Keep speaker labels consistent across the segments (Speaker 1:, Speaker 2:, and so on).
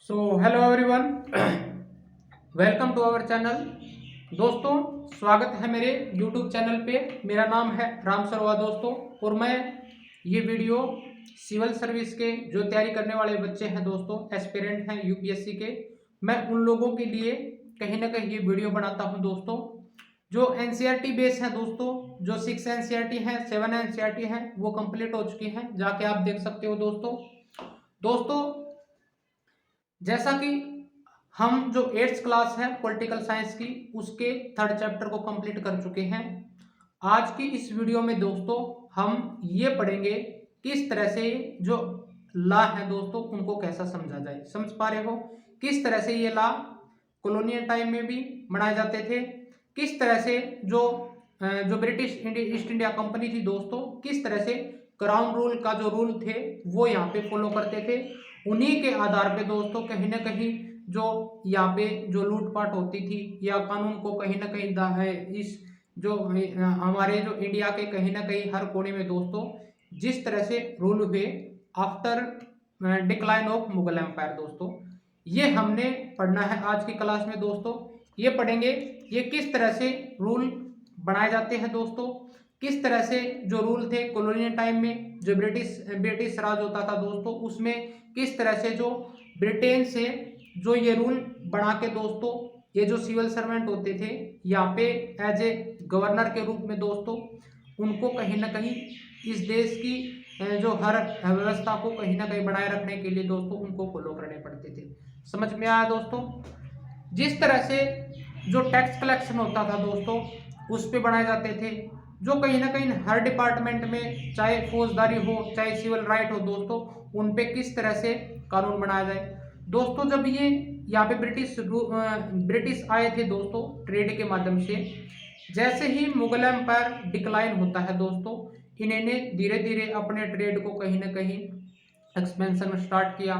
Speaker 1: So hello everyone, welcome to our channel. दोस्तों, स्वागत है मेरे यूट्यूब चैनल पे। मेरा नाम है राम सरवा दोस्तों, और मैं ये वीडियो सिविल सर्विस के जो तैयारी करने वाले बच्चे हैं दोस्तों, एस्पिरेंट हैं यूपीएससी के, मैं उन लोगों के लिए कहीं ना कहीं ये वीडियो बनाता हूं दोस्तों। जो एनसीईआरटी बेस है दोस्तों, जो 6 एनसीईआरटी हैं, 7 एनसीईआरटी हैं, वो कंप्लीट हो चुकी हैं, जाके आप देख सकते हो दोस्तों। दोस्तों, जैसा कि हम जो 8th क्लास है पॉलिटिकल साइंस की, उसके 3rd चैप्टर को कंप्लीट कर चुके हैं। आज की इस वीडियो में दोस्तों हम ये पढ़ेंगे किस तरह से जो लॉ है दोस्तों उनको कैसा समझा जाए। समझ पा रहे हो किस तरह से ये लॉ कॉलोनियल टाइम में भी बनाए जाते थे, किस तरह से जो ब्रिटिश ईस्ट इंडिया कंपनी थी दोस्तों, किस तरह से क्राउन रूल का जो रूल थे वो यहाँ पे फॉलो करते थे। उन्हीं के आधार पे दोस्तों कहीं ना कहीं जो यहाँ पे जो लूटपाट होती थी या कानून को कहीं ना कहीं इस जो हमारे जो इंडिया के कहीं ना कहीं हर कोने में दोस्तों जिस तरह से रूल हुए after decline of Mughal empire दोस्तों, ये हमने पढ़ना है आज की क्लास में दोस्तों। ये पढ़ेंगे ये किस तरह से रूल बनाए जाते हैं दोस्तों, किस तरह से जो रूल थे कॉलोनियल टाइम में जो ब्रिटिश राज होता था दोस्तों, उसमें किस तरह से जो ब्रिटेन से जो ये रूल बना के दोस्तों ये जो सिविल सर्वेंट होते थे यहाँ पे एज ए गवर्नर के रूप में दोस्तों उनको कहीं ना कहीं इस देश की जो हर व्यवस्था को कहीं ना कहीं बनाए रखने के लिए दोस्तों उनको फॉलो करने पड़ते थे। समझ में आया दोस्तों? जिस तरह से जो टैक्स कलेक्शन होता था दोस्तों उस पे बनाए जाते थे, जो कहीं ना कहीं हर डिपार्टमेंट में चाहे फौजदारी हो चाहे सिविल राइट हो दोस्तों, उन पे किस तरह से कानून बनाया जाए दोस्तों। जब ये यहाँ पे ब्रिटिश आए थे दोस्तों ट्रेड के माध्यम से, जैसे ही मुगल एम्पायर डिक्लाइन होता है दोस्तों, इन्होंने धीरे धीरे अपने ट्रेड को कहीं ना कहीं एक्सपेंशन स्टार्ट किया।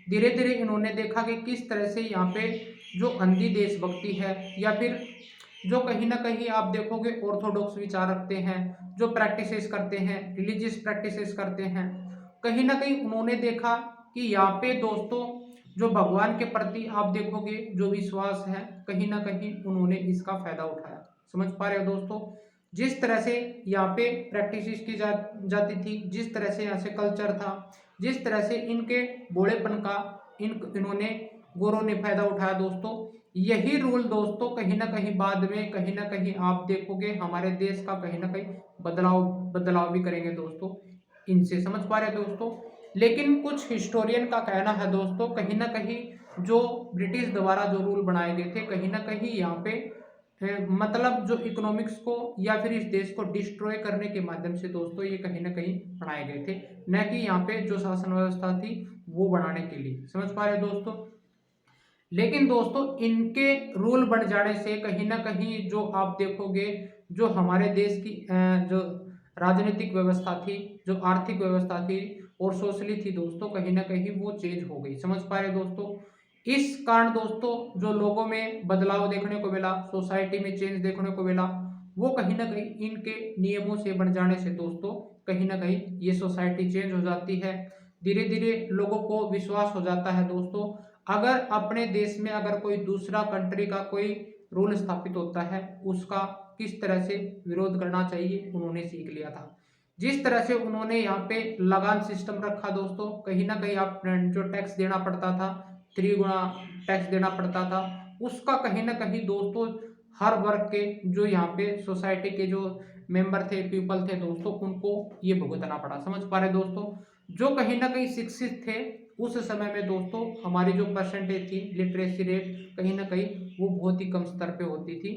Speaker 1: धीरे धीरे इन्होंने देखा कि किस तरह से यहाँ पे जो अंधी देशभक्ति है या फिर जो कहीं ना कहीं आप देखोगे ऑर्थोडॉक्स विचार रखते हैं, जो प्रैक्टिसेस करते हैं, रिलीजियस प्रैक्टिसेस करते हैं, कहीं ना कहीं उन्होंने देखा कि यहाँ पे दोस्तों जो भगवान के प्रति आप देखोगे जो विश्वास है, कहीं ना कहीं उन्होंने इसका फायदा उठाया। समझ पा रहे हो दोस्तों? जिस तरह से यहाँ पे प्रैक्टिस की जाती थी, जिस तरह से यहाँ से कल्चर था, जिस तरह से इनके बूढ़ेपन का इन्होंने गोरों ने फायदा उठाया दोस्तों। यही रूल दोस्तों कहीं ना कहीं बाद में कहीं ना कहीं आप देखोगे हमारे देश का कहीं ना कहीं बदलाव बदलाव भी करेंगे दोस्तों इनसे। समझ पा रहे दोस्तों? लेकिन कुछ हिस्टोरियन का कहना है दोस्तों कहीं ना कहीं जो ब्रिटिश द्वारा जो रूल बनाए गए थे कहीं ना कहीं यहाँ पे मतलब जो इकोनॉमिक्स को या फिर इस देश को डिस्ट्रॉय करने के माध्यम से दोस्तों ये कहीं ना कहीं बनाए गए थे, न कि यहाँ पे जो शासन व्यवस्था थी वो बनाने के लिए। समझ पा रहे दोस्तों? लेकिन दोस्तों इनके रूल बन जाने से कहीं ना कहीं जो आप देखोगे जो हमारे देश की जो राजनीतिक व्यवस्था थी, जो आर्थिक व्यवस्था थी और सोशली थी दोस्तों, कहीं ना कहीं वो चेंज हो गई। समझ पा रहे दोस्तों? इस कारण दोस्तों जो लोगों में बदलाव देखने को मिला, सोसाइटी में चेंज देखने को मिला, वो कहीं ना कहीं इनके नियमों से बन जाने से दोस्तों कहीं ना कहीं ये सोसाइटी चेंज हो जाती है। धीरे धीरे लोगों को विश्वास हो जाता है दोस्तों, अगर अपने देश में अगर कोई दूसरा कंट्री का कोई रूल स्थापित होता है उसका किस तरह से विरोध करना चाहिए उन्होंने सीख लिया था। जिस तरह से उन्होंने यहाँ पे लगान सिस्टम रखा दोस्तों, कहीं ना कहीं आप जो टैक्स देना पड़ता था, 3 गुना टैक्स देना पड़ता था, उसका कहीं ना कहीं दोस्तों हर वर्ग के जो यहाँ पे सोसाइटी के जो मेंबर थे, पीपल थे दोस्तों, उनको ये भुगतना पड़ा। समझ पा रहे दोस्तों? जो कहीं ना कहीं शिक्षित थे उस समय में दोस्तों हमारी जो परसेंटेज थी लिटरेसी रेट कहीं ना कहीं वो बहुत ही कम स्तर पे होती थी,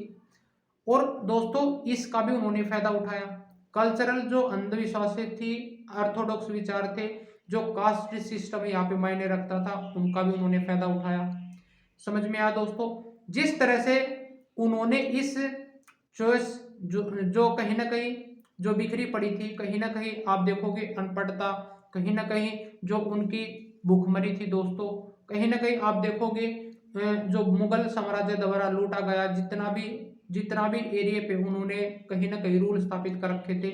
Speaker 1: और दोस्तों इसका भी उन्होंने फायदा उठाया। कल्चरल जो अंधविश्वास थी, ऑर्थोडॉक्स विचार थे, जो कास्ट सिस्टम यहाँ पे मायने रखता था, उनका भी उन्होंने फायदा उठाया। समझ में आया दोस्तों? जिस तरह से उन्होंने इस चॉइस जो कहीं ना कहीं जो बिखरी पड़ी थी, कहीं ना कहीं आप देखोगे अनपढ़ता, कहीं ना कहीं जो उनकी भूखमरी थी दोस्तों, कहीं ना कहीं आप देखोगे जो मुगल साम्राज्य द्वारा लूटा गया जितना भी एरिया पे उन्होंने कहीं ना कहीं रूल स्थापित कर रखे थे,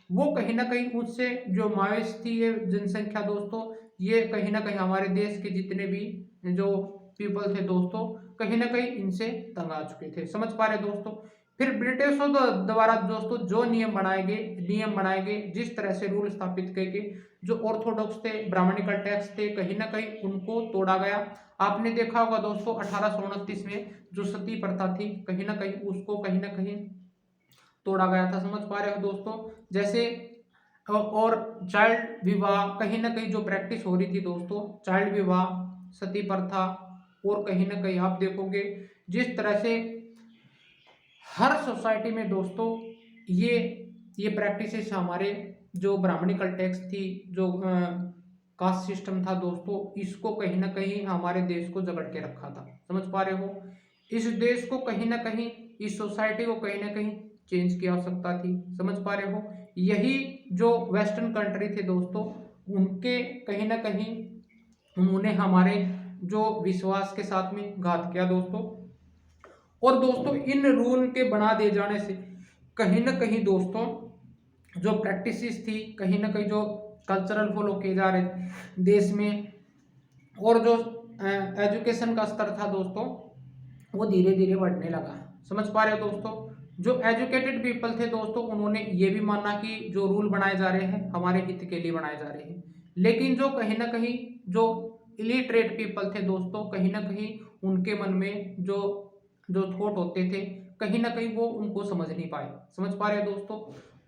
Speaker 1: वो कहीं ना कहीं उससे जो माओइस्ट थी ये जनसंख्या दोस्तों ये कहीं ना कहीं हमारे देश के जितने भी जो पीपल थे दोस्तों, कहीं ना कहीं इनसे तंग आ चुके थे। समझ पा रहे दोस्तों। फिर ब्रिटिशों द्वारा दोस्तों जो नियम बनाए गए, जिस तरह से रूल स्थापित किए गए, जो ऑर्थोडॉक्स थे, ब्राह्मणिकल टैक्स थे, कहीं ना कहीं उनको तोड़ा गया। आपने देखा होगा दोस्तों 1829 में जो सती प्रथा थी, कहीं ना कहीं उसको कहीं ना कहीं तोड़ा गया था। समझ पा रहे हो दोस्तों। जैसे और चाइल्ड विवाह कहीं ना कहीं जो प्रैक्टिस हो रही थी दोस्तों, चाइल्ड विवाह, सती प्रथा, और कहीं ना कहीं आप देखोगे जिस तरह से हर सोसाइटी में दोस्तों ये प्रैक्टिसेस हमारे जो ब्राह्मणिकल टैक्स थी, जो कास्ट सिस्टम था दोस्तों, इसको कहीं ना कहीं हमारे देश को जकड़ के रखा था। समझ पा रहे हो। इस देश को कहीं ना कहीं, इस सोसाइटी को कहीं ना कहीं चेंज की आवश्यकता थी। समझ पा रहे हो। यही जो वेस्टर्न कंट्री थे दोस्तों, उनके कहीं ना कहीं उन्होंने हमारे जो विश्वास के साथ में घात किया दोस्तों। और दोस्तों इन रूल के बना दिए जाने से कहीं ना कहीं दोस्तों जो प्रैक्टिसेस थी, कहीं ना कहीं जो कल्चरल फॉलो किए जा रहे देश में, और जो एजुकेशन का स्तर था दोस्तों, वो धीरे धीरे बढ़ने लगा। समझ पा रहे हो दोस्तों। जो एजुकेटेड पीपल थे दोस्तों, उन्होंने ये भी माना कि जो रूल बनाए जा रहे हैं हमारे हित के लिए बनाए जा रहे हैं। लेकिन जो कहीं ना कहीं जो इलिटरेट पीपल थे दोस्तों, कहीं ना कहीं उनके मन में जो जो थॉट होते थे, कहीं ना कहीं वो उनको समझ नहीं पाए। समझ पा रहे हो दोस्तों।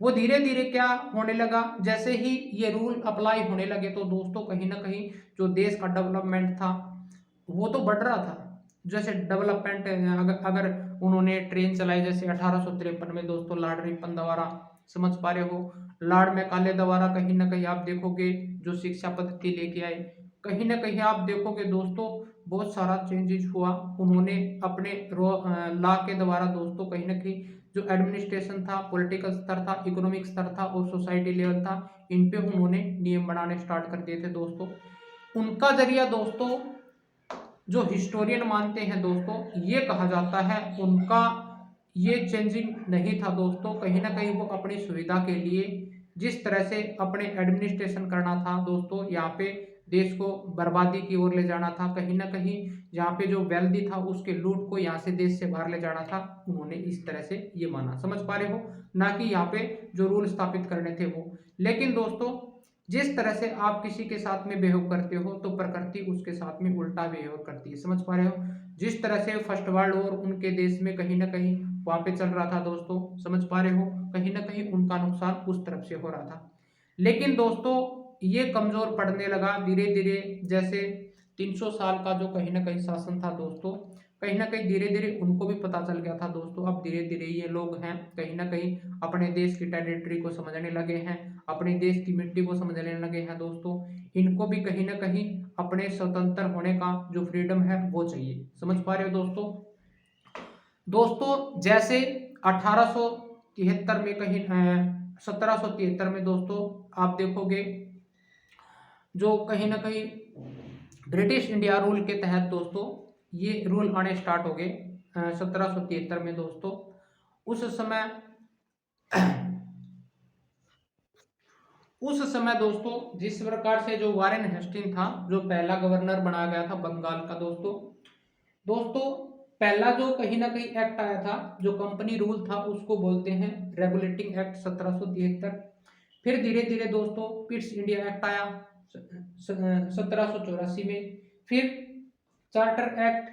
Speaker 1: वो धीरे धीरे क्या होने लगा, जैसे ही ये रूल अप्लाई होने लगे तो दोस्तों कहीं ना कहीं जो देश का डेवलपमेंट था वो तो बढ़ रहा था। जैसे डेवलपमेंट अगर उन्होंने ट्रेन चलाई, जैसे 1853 में दोस्तों लॉर्ड रिपन द्वारा, समझ पा रहे हो, लॉर्ड मैकाले द्वारा, कहीं ना कहीं आप देखोगे जो शिक्षा पद्धति लेके आए, कहीं ना कहीं आप देखोगे दोस्तों बहुत सारा चेंजेस हुआ। उन्होंने अपने लॉ के द्वारा दोस्तों कहीं ना कहीं जो एडमिनिस्ट्रेशन था, पॉलिटिकल स्तर था, इकोनॉमिक स्तर था और सोसाइटी लेवल था, इन पे उन्होंने नियम बनाने स्टार्ट कर दिए थे दोस्तों। उनका जरिया दोस्तों जो हिस्टोरियन मानते हैं दोस्तों, ये कहा जाता है उनका ये चेंजिंग नहीं था दोस्तों। कहीं ना कहीं वो अपनी सुविधा के लिए जिस तरह से अपने एडमिनिस्ट्रेशन करना था दोस्तों, यहाँ पे देश को बर्बादी की ओर ले जाना था, कहीं ना कहीं यहाँ पे जो वेल्दी था उसके लूट को यहाँ से देश से बाहर ले जाना था, उन्होंने इस तरह से ये माना। समझ पा रहे हो। ना कि यहाँ पे जो रूल स्थापित करने थे वो। लेकिन दोस्तों जिस तरह से आप किसी के साथ में बिहेव करते हो तो प्रकृति उसके साथ में उल्टा बिहेव करती है। समझ पा रहे हो। जिस तरह से फर्स्ट वर्ल्ड वॉर उनके देश में कहीं ना कहीं वहां पे चल रहा था दोस्तों, समझ पा रहे हो, कहीं ना कहीं उनका नुकसान उस तरफ से हो रहा था। लेकिन दोस्तों ये कमजोर पड़ने लगा धीरे धीरे। जैसे 300 साल का जो कहीं ना कहीं शासन था दोस्तों, कहीं ना कहीं धीरे धीरे उनको भी पता चल गया था दोस्तों। अब धीरे धीरे ये लोग हैं कहीं ना कहीं अपने देश की टेरिटरी को समझने लगे हैं, अपने देश की मिट्टी को समझने लगे हैं दोस्तों। इनको भी कहीं ना कहीं अपने स्वतंत्र होने का जो फ्रीडम है वो चाहिए। समझ पा रहे हो दोस्तों। दोस्तों जैसे 1873 में कहीं 1773 में दोस्तों आप देखोगे जो कहीं ना कहीं ब्रिटिश इंडिया रूल के तहत दोस्तों ये रूल आने स्टार्ट हो गए 1773 में दोस्तों। उस समय दोस्तों जिस प्रकार से जो वारेन हेस्टिंग था, जो पहला गवर्नर बनाया गया था बंगाल का दोस्तों पहला जो कहीं ना कहीं एक्ट आया था, जो कंपनी रूल था, उसको बोलते हैं रेगुलेटिंग एक्ट 1773। फिर धीरे धीरे दोस्तों पिट्स इंडिया एक्ट आया 1784 में। फिर चार्टर एक्ट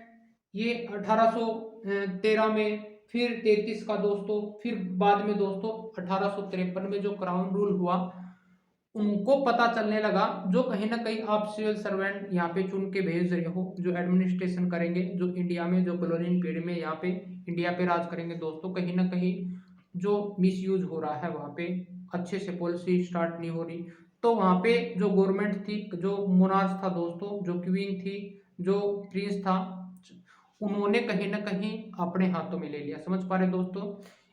Speaker 1: ये 1813 में। फिर 33 का दोस्तों, फिर बाद में दोस्तों 1853 में जो क्राउन रूल हुआ, उनको पता चलने लगा जो कहीं ना कहीं आप सिविल सर्वेंट यहाँ पे चुन के भेज रहे हो, जो एडमिनिस्ट्रेशन करेंगे, जो इंडिया में जो कॉलोनियल पीरियड में यहाँ पे इंडिया पे राज करेंगे दोस्तों, कहीं ना कहीं जो मिसयूज हो रहा है वहाँ पे, अच्छे से पॉलिसी स्टार्ट नहीं हो रही। तो वहाँ पे जो गवर्नमेंट थी, जो मोनार्च था दोस्तों, जो क्वीन थी, जो प्रिंस था, उन्होंने कहीं ना कहीं अपने हाथों में ले लिया। समझ पा रहे दोस्तों।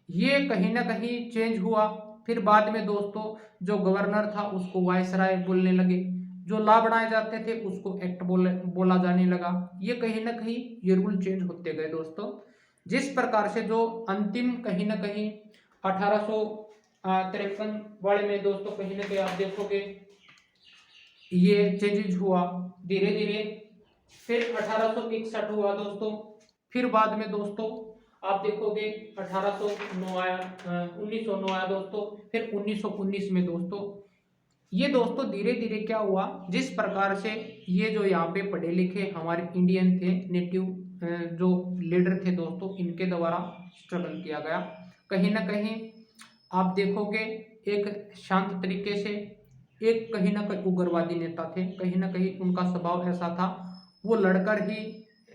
Speaker 1: ये कहीं ना कहीं चेंज हुआ। फिर बाद में दोस्तों जो गवर्नर था उसको वायसराय बोलने लगे, जो लॉ बनाए जाते थे उसको एक्ट बोला जाने लगा। ये कहीं ना कहीं ये रूल चेंज होते गए दोस्तों। जिस प्रकार से जो अंतिम कहीं ना कहीं 1853 वाले में दोस्तों कहीं ना कहीं आप देखोगे ये चेंजेज हुआ धीरे धीरे। फिर 1861 हुआ दोस्तों। फिर बाद में दोस्तों आप देखोगे 1809 आया, 1909 आया दोस्तों। फिर 1919 में दोस्तों ये दोस्तों धीरे धीरे क्या हुआ, जिस प्रकार से ये जो यहाँ पे पढ़े लिखे हमारे इंडियन थे, नेटिव जो लीडर थे दोस्तों, इनके द्वारा स्ट्रगल किया गया। कहीं ना कहीं आप देखोगे एक शांत तरीके से, एक कहीं ना कहीं उग्रवादी नेता थे, कहीं ना कहीं उनका स्वभाव ऐसा था, वो लड़कर ही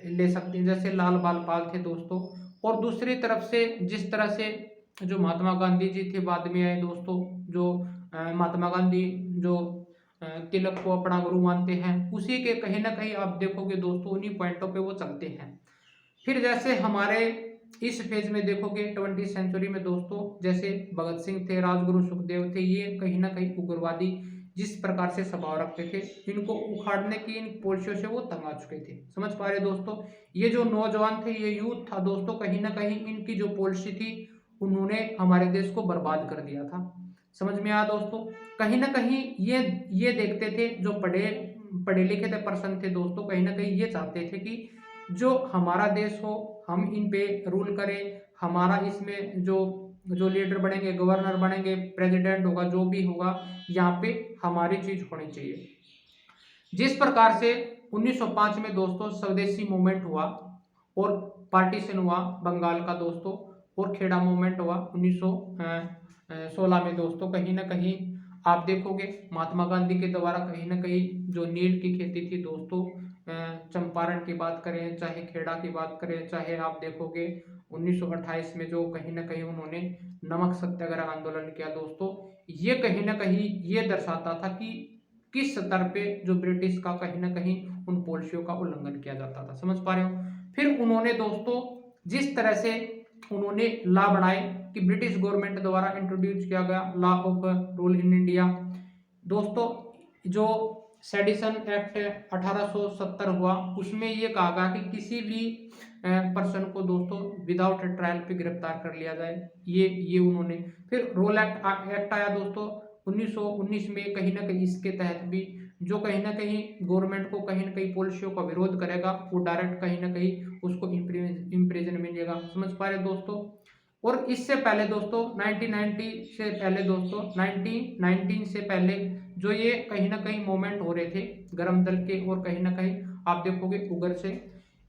Speaker 1: ले सकते हैं, जैसे लाल बाल पाल थे दोस्तों। और दूसरी तरफ से जिस तरह से जो महात्मा गांधी जी थे बाद में आए दोस्तों, जो महात्मा गांधी जो तिलक को अपना गुरु मानते हैं, उसी के कहीं ना कहीं आप देखोगे दोस्तों उन्हीं पॉइंटों पे वो चलते हैं। फिर जैसे हमारे इस फेज में देखोगे 20वीं सेंचुरी में दोस्तों, जैसे भगत सिंह थे, राजगुरु सुखदेव थे, ये कहीं ना कहीं उग्रवादी जिस प्रकार से स्वभाव रखते थे, इनको उखाड़ने की इन पॉलिसियों से वो तंग आ चुके थे। समझ पा रहे दोस्तों, ये जो नौजवान थे, ये यूथ था दोस्तों, कहीं ना कहीं इनकी जो पॉलिसी थी उन्होंने हमारे देश को बर्बाद कर दिया था। समझ में आया दोस्तों, कहीं ना कहीं ये देखते थे, जो पढ़े पढ़े लिखे थे पर्सन थे दोस्तों, कहीं ना कहीं ये चाहते थे कि जो हमारा देश हो, हम इन पे रूल करें, हमारा इसमें जो जो लीडर बनेंगे, गवर्नर बनेंगे, प्रेसिडेंट होगा, जो भी होगा, यहाँ पे हमारी चीज होनी चाहिए। जिस प्रकार से 1905 में दोस्तों स्वदेशी मूवमेंट हुआ और पार्टीशन हुआ बंगाल का दोस्तों, और खेड़ा मूवमेंट हुआ 1916 में दोस्तों, कहीं ना कहीं आप देखोगे महात्मा गांधी के द्वारा कहीं ना कहीं जो नील की खेती थी दोस्तों, चंपारण की बात करें, चाहे खेड़ा की बात करें, चाहे आप देखोगे 1928 में जो कहीं ना कहीं उन्होंने नमक सत्याग्रह आंदोलन किया दोस्तों, ये कहीं ना कहीं ये दर्शाता था कि किस स्तर पे जो ब्रिटिश का कहीं ना कहीं उन पॉलिसियों का उल्लंघन किया जाता था। समझ पा रहे हो। फिर उन्होंने दोस्तों जिस तरह से उन्होंने लॉ बनाए कि ब्रिटिश गवर्नमेंट द्वारा इंट्रोड्यूस किया गया law of rule in India दोस्तों, जो सेडिशन एक्ट 1870 हुआ, उसमें ये कहा गया कि किसी भी पर्सन को दोस्तों विदाउट ट्रायल पे गिरफ्तार कर लिया जाए, ये उन्होंने। फिर रोल एक्ट आया दोस्तों 1919 में, कहीं ना कहीं इसके तहत भी जो कहीं ना कहीं गवर्नमेंट को कहीं ना कहीं पॉलिसियों का विरोध करेगा, वो डायरेक्ट कहीं ना कहीं उसको इम्प्रिजन मिलेगा। समझ पा रहे दोस्तों। और इससे पहले दोस्तों 1990 से पहले दोस्तों 1919 से पहले जो ये कहीं ना कहीं मूवमेंट हो रहे थे गरम दल के, और कहीं ना कहीं आप देखोगे उग्र से,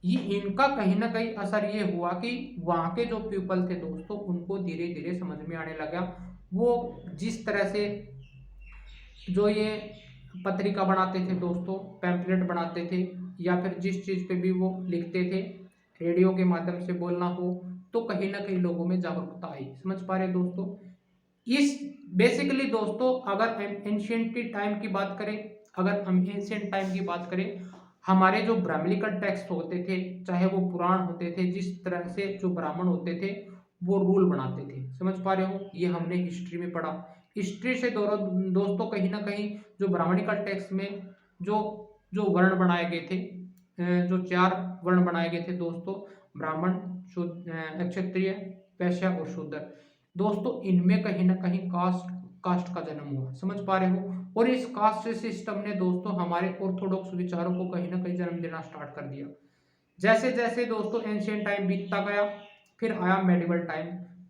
Speaker 1: ये इनका कहीं ना कहीं असर ये हुआ कि वहाँ के जो पीपल थे दोस्तों, उनको धीरे धीरे समझ में आने लगा। वो जिस तरह से जो ये पत्रिका बनाते थे दोस्तों, पैम्पलेट बनाते थे, या फिर जिस चीज़ पे भी वो लिखते थे, रेडियो के माध्यम से बोलना हो, तो कहीं ना कहीं लोगों में जागरूकता आई। समझ पा रहे दोस्तों। इस बेसिकली दोस्तों अगर एंशियंट टाइम की बात करें, अगर हम एंशियंट टाइम की बात करें, हमारे जो ब्राह्मणिकल टेक्स्ट होते थे, चाहे वो पुराण होते थे, जिस तरह से जो ब्राह्मण होते थे वो रूल बनाते थे। समझ पा रहे हो, ये हमने हिस्ट्री में पढ़ा। हिस्ट्री से दोस्तों कहीं ना कहीं जो ब्राह्मणिकल टेक्स्ट में जो जो वर्ण बनाए गए थे, जो 4 वर्ण बनाए गए थे दोस्तों, ब्राह्मण, क्षत्रिय, वैश्य और शूद्र दोस्तों, इनमें कहीं ना कहीं कास्ट का जन्म हुआ। समझ पा रहे हो। और इस कास्ट सिस्टम ने दोस्तों हमारे ऑर्थोडॉक्स विचारों को कहीं ना कहीं जन्म देना स्टार्ट कर दिया। जैसे जैसे दोस्तों एंशियंट टाइम बीतता गया, फिर आया मेडिवल टाइम।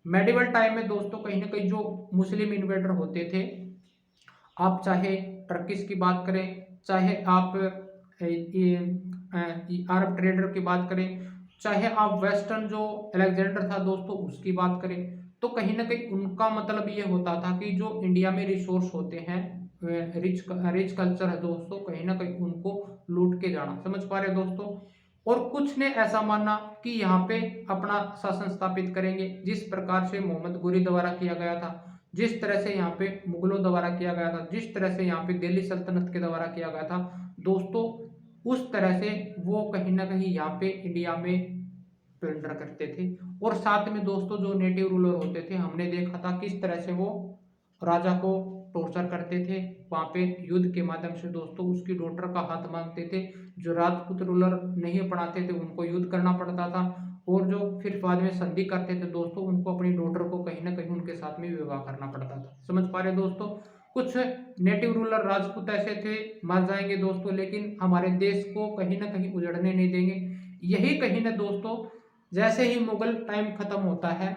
Speaker 1: मेडिवल टाइम में दोस्तों कहीं ना कहीं जो मुस्लिम इन्वेडर होते थे, आप चाहे टर्किश की बात करें, चाहे आप अरब ट्रेडर की बात करें, चाहे आप वेस्टर्न जो अलेक्जेंडर था दोस्तों उसकी बात करें, तो कहीं ना कहीं उनका मतलब ये होता था कि जो इंडिया में रिसोर्स होते हैं, रिच कल्चर है दोस्तों, कहीं ना कहीं उनको लूट के जाना। समझ पा रहे दोस्तों। और कुछ ने ऐसा माना कि यहाँ पे अपना शासन स्थापित करेंगे, जिस प्रकार से मोहम्मद गोरी द्वारा किया गया था, जिस तरह से यहाँ पे मुगलों द्वारा किया गया था, जिस तरह से यहाँ पे दिल्ली सल्तनत के द्वारा किया गया था दोस्तों, उस तरह से वो कहीं ना कहीं यहाँ पे इंडिया में प्लंडर करते थे। और साथ में दोस्तों जो नेटिव रूलर होते थे, हमने देखा था किस तरह से वो राजा को टॉर्चर करते थे, वहाँ पे युद्ध के माध्यम से दोस्तों उसकी डॉटर का हाथ मांगते थे। जो राजपूत रूलर नहीं अपनाते थे उनको युद्ध करना पड़ता था, और जो फिर बाद में संधि करते थे दोस्तों, उनको अपनी डॉटर को कहीं ना कहीं उनके साथ में विवाह करना पड़ता था। समझ पा रहे दोस्तों। कुछ नेटिव रूलर राजपूत ऐसे थे, मर जाएंगे दोस्तों, लेकिन हमारे देश को कहीं ना कहीं उजड़ने नहीं देंगे। यही कहीं ना दोस्तों, जैसे ही मुगल टाइम खत्म होता है,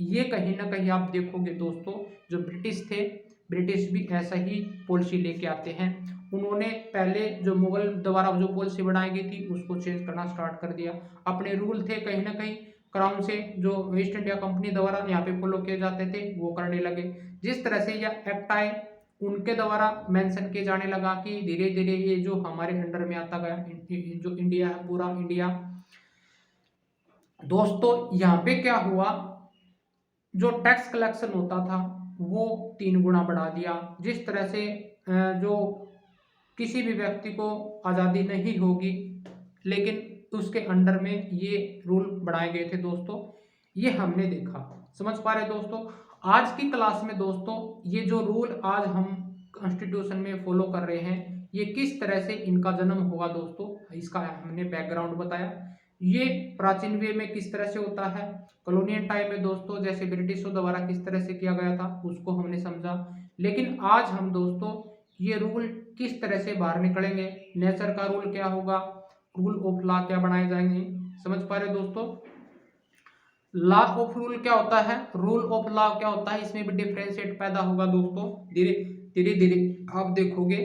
Speaker 1: ये कहीं ना कहीं आप देखोगे दोस्तों, जो ब्रिटिश थे, ब्रिटिश भी ऐसा ही पॉलिसी लेके आते हैं। उन्होंने पहले जो मुगल द्वारा जो पॉलिसी बनाई गई थी उसको चेंज करना स्टार्ट कर दिया। अपने रूल थे कहीं ना कहीं क्राउन से जो ईस्ट इंडिया कंपनी द्वारा यहाँ पे फॉलो किए जाते थे वो करने लगे। जिस तरह से यह एक्ट आए उनके द्वारा मेंशन किया जाने लगा कि धीरे धीरे ये जो हमारे अंडर में आता गया, जो इंडिया है, पूरा इंडिया दोस्तों। यहाँ पे क्या हुआ, जो टैक्स कलेक्शन होता था वो 3 गुना बढ़ा दिया। जिस तरह से जो किसी भी व्यक्ति को आज़ादी नहीं होगी, लेकिन उसके अंडर में ये रूल बनाए गए थे दोस्तों, ये हमने देखा। समझ पा रहे दोस्तों। आज की क्लास में दोस्तों ये जो रूल आज हम कॉन्स्टिट्यूशन में फॉलो कर रहे हैं, ये किस तरह से इनका जन्म हुआ दोस्तों, इसका हमने बैकग्राउंड बताया। ये प्राचीन वे में किस तरह से होता है, कॉलोनियल टाइम में दोस्तों जैसे ब्रिटिशों द्वारा किस तरह से किया गया था उसको हमने समझा। लेकिन आज हम दोस्तों ये रूल किस तरह से बाहर निकलेंगे, नेचर का रूल क्या होगा, रूल ऑफ लॉ क्या बनाए जाएंगे। समझ पा रहे दोस्तों। लॉ ऑफ रूल क्या होता है, रूल ऑफ लॉ क्या होता है, इसमें भी डिफरेंशिएट पैदा होगा दोस्तों। धीरे धीरे धीरे आप देखोगे,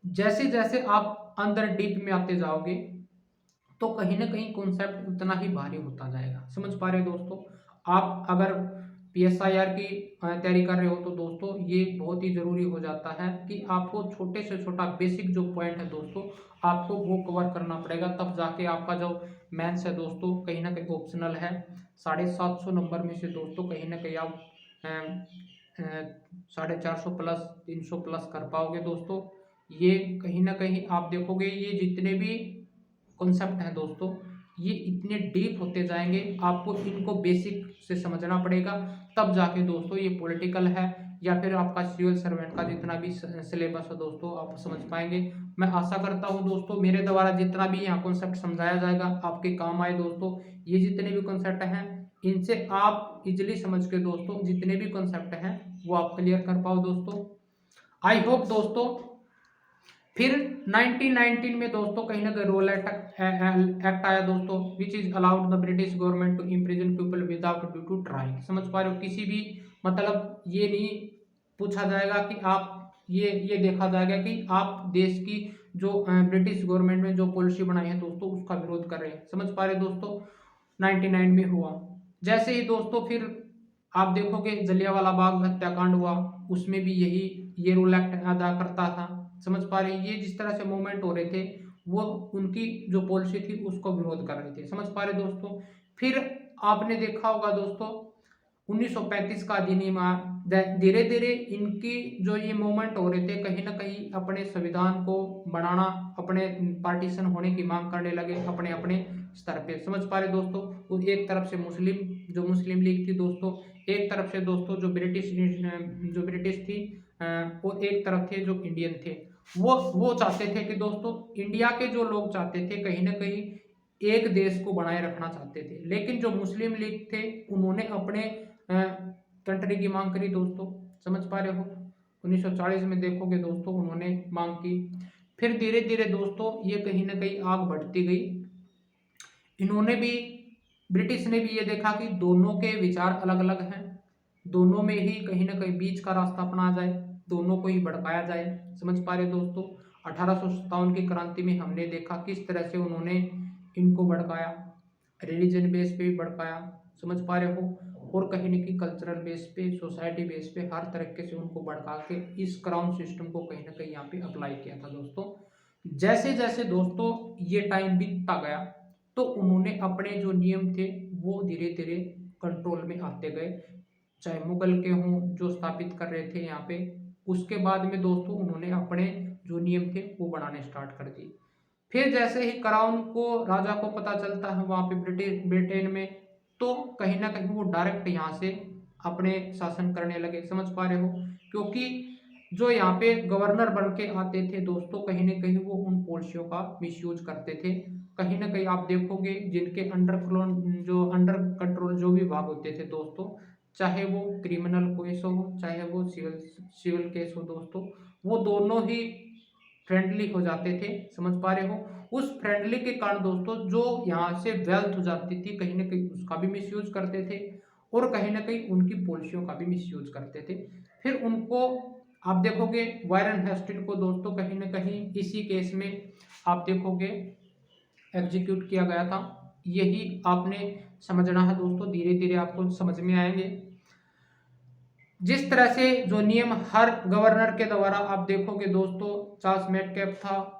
Speaker 1: जैसे जैसे आप अंदर डीप में आते जाओगे तो कहीं ना कहीं कॉन्सेप्ट उतना ही भारी होता जाएगा। समझ पा रहे दोस्तों। आप अगर PSIR की तैयारी कर रहे हो तो दोस्तों ये बहुत ही ज़रूरी हो जाता है कि आपको छोटे से छोटा बेसिक जो पॉइंट है दोस्तों आपको वो कवर करना पड़ेगा, तब जाके आपका जो मैथ्स है दोस्तों कहीं ना कहीं ऑप्शनल है। 750 नंबर में से दोस्तों कहीं ना कहीं आप 450 प्लस 300 प्लस कर पाओगे दोस्तों। ये कहीं ना कहीं आप देखोगे ये जितने भी कॉन्सेप्ट हैं दोस्तों ये इतने डीप होते जाएंगे, आपको इनको बेसिक से समझना पड़ेगा, तब जाके दोस्तों ये पॉलिटिकल है या फिर आपका सिविल सर्वेंट का जितना भी सिलेबस है दोस्तों आप समझ पाएंगे। मैं आशा करता हूं दोस्तों मेरे द्वारा जितना भी यहाँ कॉन्सेप्ट समझाया जाएगा आपके काम आए दोस्तों। ये जितने भी कॉन्सेप्ट हैं इनसे आप इजिली समझ के दोस्तों जितने भी कॉन्सेप्ट हैं वो आप क्लियर कर पाओ दोस्तों। आई होप दोस्तों। फिर 1919 में दोस्तों कहीं ना कहीं रोल एक्ट आया दोस्तों, which is allowed the British government to imprison people without due to trial. समझ पा रहे हो, किसी भी मतलब ये नहीं पूछा जाएगा कि आप ये देखा जाएगा कि आप देश की जो ब्रिटिश गवर्नमेंट में जो पॉलिसी बनाई है दोस्तों उसका विरोध कर रहे हैं। समझ पा रहे दोस्तों। 99 में हुआ। जैसे ही दोस्तों फिर आप देखोगे जलियांवाला बाग हत्याकांड हुआ, उसमें भी यही ये रोल एक्ट अदा करता था। समझ पा रहे, ये जिस तरह से मूवमेंट हो रहे थे वो उनकी जो पॉलिसी थी उसको विरोध कर रहे थे। समझ पा रहे दोस्तों। फिर आपने देखा होगा दोस्तों 1935 का अधिनियम आया। धीरे धीरे इनकी जो ये मूवमेंट हो रहे थे कहीं ना कहीं अपने संविधान को बनाना, अपने पार्टीशन होने की मांग करने लगे अपने अपने स्तर पे। समझ पा रहे दोस्तों। वो एक तरफ से मुस्लिम लीग थी दोस्तों, एक तरफ से दोस्तों जो ब्रिटिश थी वो एक तरफ थे जो इंडियन थे। वो चाहते थे कि दोस्तों इंडिया के जो लोग चाहते थे कहीं ना कहीं एक देश को बनाए रखना चाहते थे, लेकिन जो मुस्लिम लीग थे उन्होंने अपने कंट्री की मांग करी दोस्तों। समझ पा रहे हो। 1940 में देखोगे दोस्तों उन्होंने मांग की। फिर धीरे धीरे दोस्तों ये कहीं ना कहीं आग बढ़ती गई। इन्होंने भी, ब्रिटिश ने भी ये देखा कि दोनों के विचार अलग अलग हैं, दोनों में ही कहीं ना कहीं बीच का रास्ता अपनाया जाए, दोनों को ही भड़काया जाए। समझ पा रहे दोस्तों। 1857 की क्रांति में हमने देखा किस तरह से उन्होंने इनको भड़काया, रिलीजन बेस पे भी भड़काया। समझ पा रहे हो। और कहीं ना कहीं कल्चरल बेस पे, सोसाइटी बेस पे हर तरीके से उनको भड़का के इस क्राउन सिस्टम को कहीं ना कहीं यहाँ पे अप्लाई किया था दोस्तों। जैसे जैसे दोस्तों ये टाइम बीतता गया तो उन्होंने अपने जो नियम थे वो धीरे धीरे कंट्रोल में आते गए, चाहे मुगल के हों जो स्थापित कर रहे थे यहाँ पे। उसके बाद में दोस्तों उन्होंने अपने जो नियम थे वो बनाने स्टार्ट कर दिए। फिर जैसे ही क्राउन को, राजा को पता चलता है वहाँ पे ब्रिटेन में, तो कहीं ना कहीं वो डायरेक्ट यहाँ से अपने शासन करने लगे। समझ पा रहे हो। क्योंकि जो यहाँ पे गवर्नर बन के आते थे दोस्तों कहीं ना कहीं वो उन पॉलिसियों का मिसयूज करते थे। कहीं ना कहीं आप देखोगे जिनके अंडर कंट्रोल जो भी विभाग होते थे दोस्तों चाहे वो क्रिमिनल केस हो चाहे वो सिविल केस हो दोस्तों, वो दोनों ही फ्रेंडली हो जाते थे। समझ पा रहे हो? उस फ्रेंडली के कारण दोस्तों जो यहाँ से वेल्थ हो जाती थी कहीं ना कहीं उसका भी मिसयूज करते थे और कहीं ना कहीं उनकी पॉलिसियों का भी मिसयूज करते थे। फिर उनको आप देखोगे वारेन हेस्टिंग को दोस्तों कहीं ना कहीं इसी केस में आप देखोगे एग्जीक्यूट किया गया था। यही आपने समझना है दोस्तों, धीरे धीरे आपको समझ में आएंगे। जिस तरह से जो नियम हर गवर्नर के द्वारा आप देखोगे दोस्तों, चार्ल्स मेटकैफ था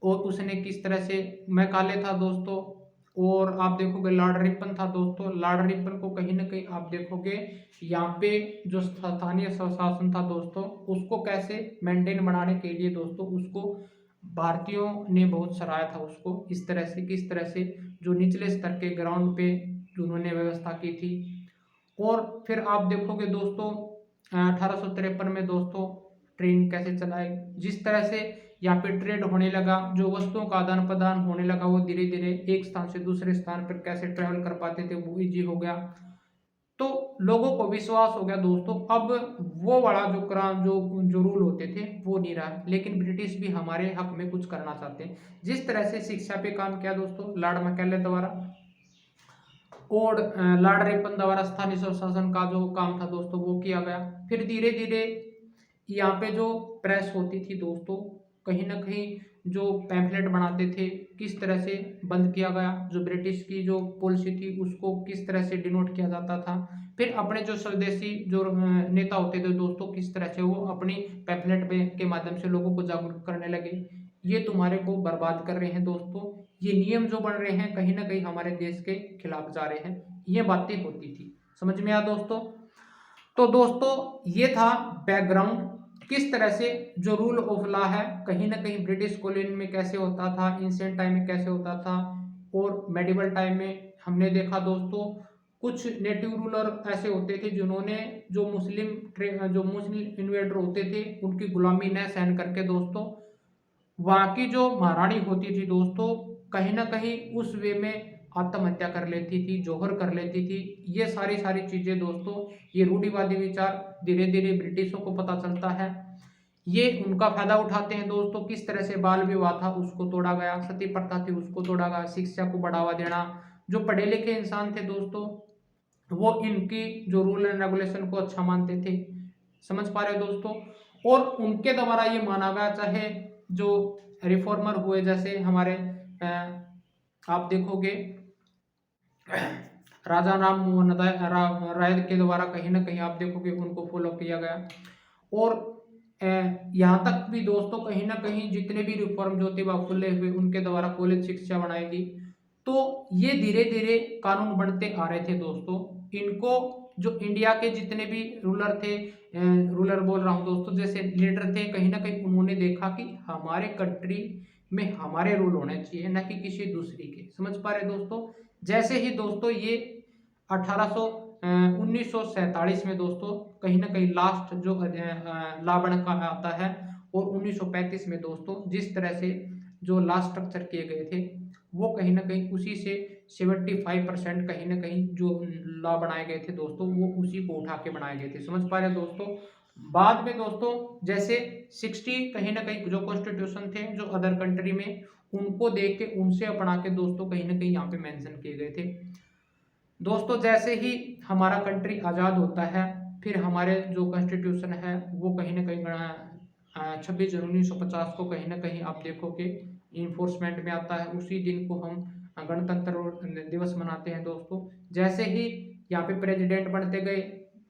Speaker 1: और उसने किस तरह से मैकाले था दोस्तों, और आप देखोगे लॉर्ड रिपन था दोस्तों। लॉर्ड रिपन को कहीं ना कहीं आप देखोगे यहाँ पे जो स्थानीय स्वशासन था दोस्तों उसको कैसे मेंटेन बनाने के लिए दोस्तों उसको भारतीयों ने बहुत सराहा था उसको। इस तरह से किस तरह से जो निचले स्तर के ग्राउंड पे उन्होंने व्यवस्था की थी। और फिर आप देखोगे दोस्तों 1853 में दोस्तों ट्रेन कैसे चलाई, जिस तरह से यहाँ पे ट्रेड होने लगा, जो वस्तुओं का आदान प्रदान होने लगा वो धीरे धीरे एक स्थान से दूसरे स्थान पर कैसे ट्रेवल कर पाते थे वो इजी हो गया। तो लोगों को विश्वास हो गया दोस्तों अब वो वाला जो क्राम जो जो रूल होते थे वो नहीं रहा, लेकिन ब्रिटिश भी हमारे हक में कुछ करना चाहते हैं। जिस तरह से शिक्षा पे काम किया दोस्तों लॉर्ड मैकाले द्वारा और लॉर्ड रिपन द्वारा स्थानीय स्वशासन का जो काम था दोस्तों वो किया गया। फिर धीरे धीरे यहाँ पे जो प्रेस होती थी दोस्तों कहीं ना कहीं जो पैम्फलेट बनाते थे किस तरह से बंद किया गया, जो ब्रिटिश की जो पॉलिसी थी उसको किस तरह से डिनोट किया जाता था। फिर अपने जो स्वदेशी जो नेता होते थे दोस्तों किस तरह से वो अपनी पैम्फलेट के माध्यम से लोगों को जागरूक करने लगे। ये तुम्हारे को बर्बाद कर रहे हैं दोस्तों, ये नियम जो बन रहे हैं कहीं ना कहीं हमारे देश के खिलाफ जा रहे हैं, ये बातें होती थी। समझ में आया दोस्तों? तो दोस्तों ये था बैकग्राउंड किस तरह से जो रूल ऑफ लॉ है कहीं ना कहीं ब्रिटिश कॉलोनी में कैसे होता था, एंशिएंट टाइम में कैसे होता था और मेडिवल टाइम में हमने देखा दोस्तों कुछ नेटिव रूलर ऐसे होते थे जिन्होंने जो मुस्लिम इन्वेडर होते थे उनकी गुलामी न सहन करके दोस्तों वहाँ की जो महारानी होती थी दोस्तों कहीं ना कहीं उस वे में आत्महत्या कर लेती थी, जौहर कर लेती थी। ये सारी सारी चीजें दोस्तों ये रूढ़िवादी विचार धीरे धीरे ब्रिटिशों को पता चलता है, ये उनका फायदा उठाते हैं दोस्तों। किस तरह से बाल विवाह था उसको तोड़ा गया, सती प्रथा थी उसको तोड़ा गया, शिक्षा को बढ़ावा देना, जो पढ़े लिखे इंसान थे दोस्तों वो इनकी जो रूल एंड रेगुलेशन को अच्छा मानते थे। समझ पा रहे हो दोस्तों? और उनके द्वारा ये माना गया, चाहे जो रिफॉर्मर हुए जैसे हमारे आप देखोगे राजा राम मोहन राय के द्वारा कहीं ना कहीं आप देखोगे उनको फॉलो किया गया। और यहाँ तक भी दोस्तों कहीं ना कहीं जितने भी रिफॉर्म ज्योतिबा फुले हुए उनके द्वारा कॉलेज शिक्षा बनाई गई। तो ये धीरे धीरे कानून बनते आ रहे थे दोस्तों। इनको जो इंडिया के जितने भी रूलर थे, रूलर बोल रहा हूँ दोस्तों, जैसे लीडर थे कहीं ना कहीं उन्होंने देखा कि हमारे कंट्री में हमारे रूल होने चाहिए ना कि किसी दूसरी के। समझ पा रहे दोस्तों? जैसे ही दोस्तों ये 1947 में दोस्तों कहीं ना कहीं लास्ट जो लॉ बन का आता है और 1935 में दोस्तों जिस तरह से जो लॉ स्ट्रक्चर किए गए थे वो कहीं ना कहीं उसी से 75% कहीं ना कहीं जो लॉ बनाए गए थे दोस्तों वो उसी को उठा के बनाए गए थे। समझ पा रहे दोस्तों? बाद में दोस्तों जैसे 60 कहीं ना कहीं जो कॉन्स्टिट्यूशन थे जो अदर कंट्री में उनको देख के उनसे अपना के दोस्तों कहीं ना कहीं यहाँ पे मेंशन किए गए थे दोस्तों। जैसे ही हमारा कंट्री आज़ाद होता है फिर हमारे जो कॉन्स्टिट्यूशन है वो कहीं ना कहीं 26 जनवरी 1950 को कहीं ना कहीं आप देखोगे इन्फोर्समेंट में आता है। उसी दिन को हम गणतंत्र दिवस मनाते हैं दोस्तों। जैसे ही यहाँ पे प्रेसिडेंट बनते गए,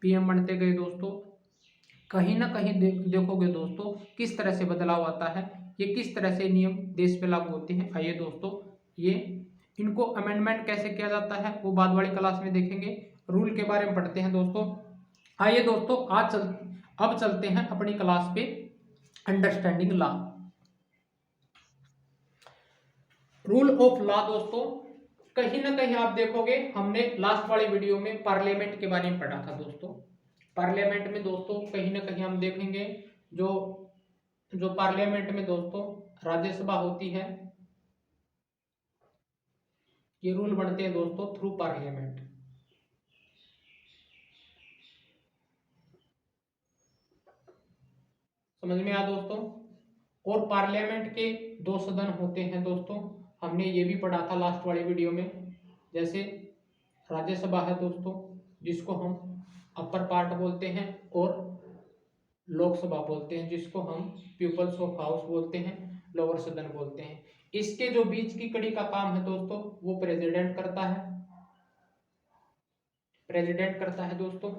Speaker 1: पीएम बनते गए दोस्तों, कहीं ना कहीं देखोगे दोस्तों किस तरह से बदलाव आता है, ये किस तरह से नियम देश पे लागू होते हैं। आइए दोस्तों ये इनको अमेंडमेंट कैसे किया जाता है वो बाद वाली क्लास में देखेंगे। रूल के बारे में पढ़ते हैं दोस्तों। आइए दोस्तों अब चलते हैं अपनी क्लास पे understanding law. Rule of law दोस्तों कहीं ना कहीं आप देखोगे हमने लास्ट वाली वीडियो में पार्लियामेंट के बारे में पढ़ा था दोस्तों। पार्लियामेंट में दोस्तों कहीं ना कहीं हम देखेंगे जो जो पार्लियामेंट में दोस्तों राज्यसभा होती है, ये रूल बनते हैं दोस्तों थ्रू पार्लियामेंट। समझ में आया दोस्तों। और पार्लियामेंट के दो सदन होते हैं दोस्तों, हमने ये भी पढ़ा था लास्ट वाली वीडियो में। जैसे राज्यसभा है दोस्तों, जिसको हम अपर पार्ट बोलते हैं, और लोकसभा बोलते हैं, जिसको हम पीपल्स ऑफ हाउस बोलते हैं, लोअर सदन बोलते हैं। इसके जो बीच की कड़ी का काम है दोस्तों, वो प्रेसिडेंट करता है। प्रेसिडेंट करता है दोस्तों।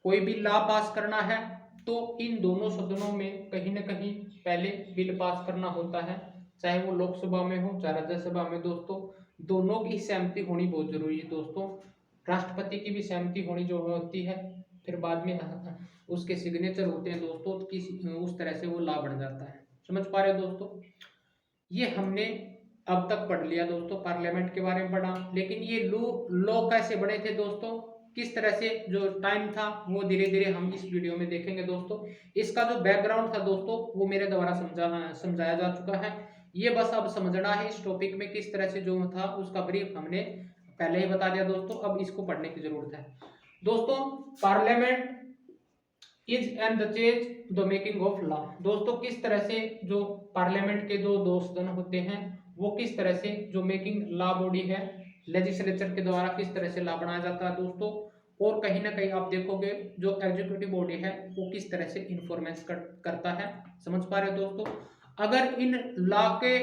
Speaker 1: कोई भी लॉ पास करना है तो इन दोनों सदनों में कहीं ना कहीं पहले बिल पास करना होता है, चाहे वो लोकसभा में हो चाहे राज्यसभा में दोस्तों। दोनों की सहमति होनी बहुत जरूरी है दोस्तों। राष्ट्रपति की भी सहमति होनी जो होती है, फिर बाद में उसके सिग्नेचर होते हैं दोस्तों, उस तरह से वो लॉ बन जाता है। समझ पा रहे हो दोस्तों। ये हमने अब तक पढ़ लिया दोस्तों, पार्लियामेंट के बारे में पढ़ा। लेकिन ये लॉ कैसे बने थे दोस्तों, किस तरह से जो टाइम था, वो धीरे धीरे हम इस वीडियो में देखेंगे दोस्तों। इसका जो बैकग्राउंड था दोस्तों, वो मेरे द्वारा समझाया जा चुका है। ये बस अब समझना है इस टॉपिक में किस तरह से जो था उसका ब्रीफ हमने पहले ही बता दिया दोस्तों। अब इसको पढ़ने की जरूरत है दोस्तों। Parliament is and the change the making of law. दोस्तों किस तरह से जो पार्लियामेंट के दो सदन होते हैं, वो किस तरह से जो मेकिंग लॉ बॉडी है, लेजिस्लेचर के द्वारा किस तरह से लॉ बनाया जाता है दोस्तों। और कहीं ना कहीं आप देखोगे जो एग्जीक्यूटिव बॉडी है वो किस तरह से इन्फॉर्मेंस करता है। समझ पा रहे हो दोस्तों। अगर इन लॉ के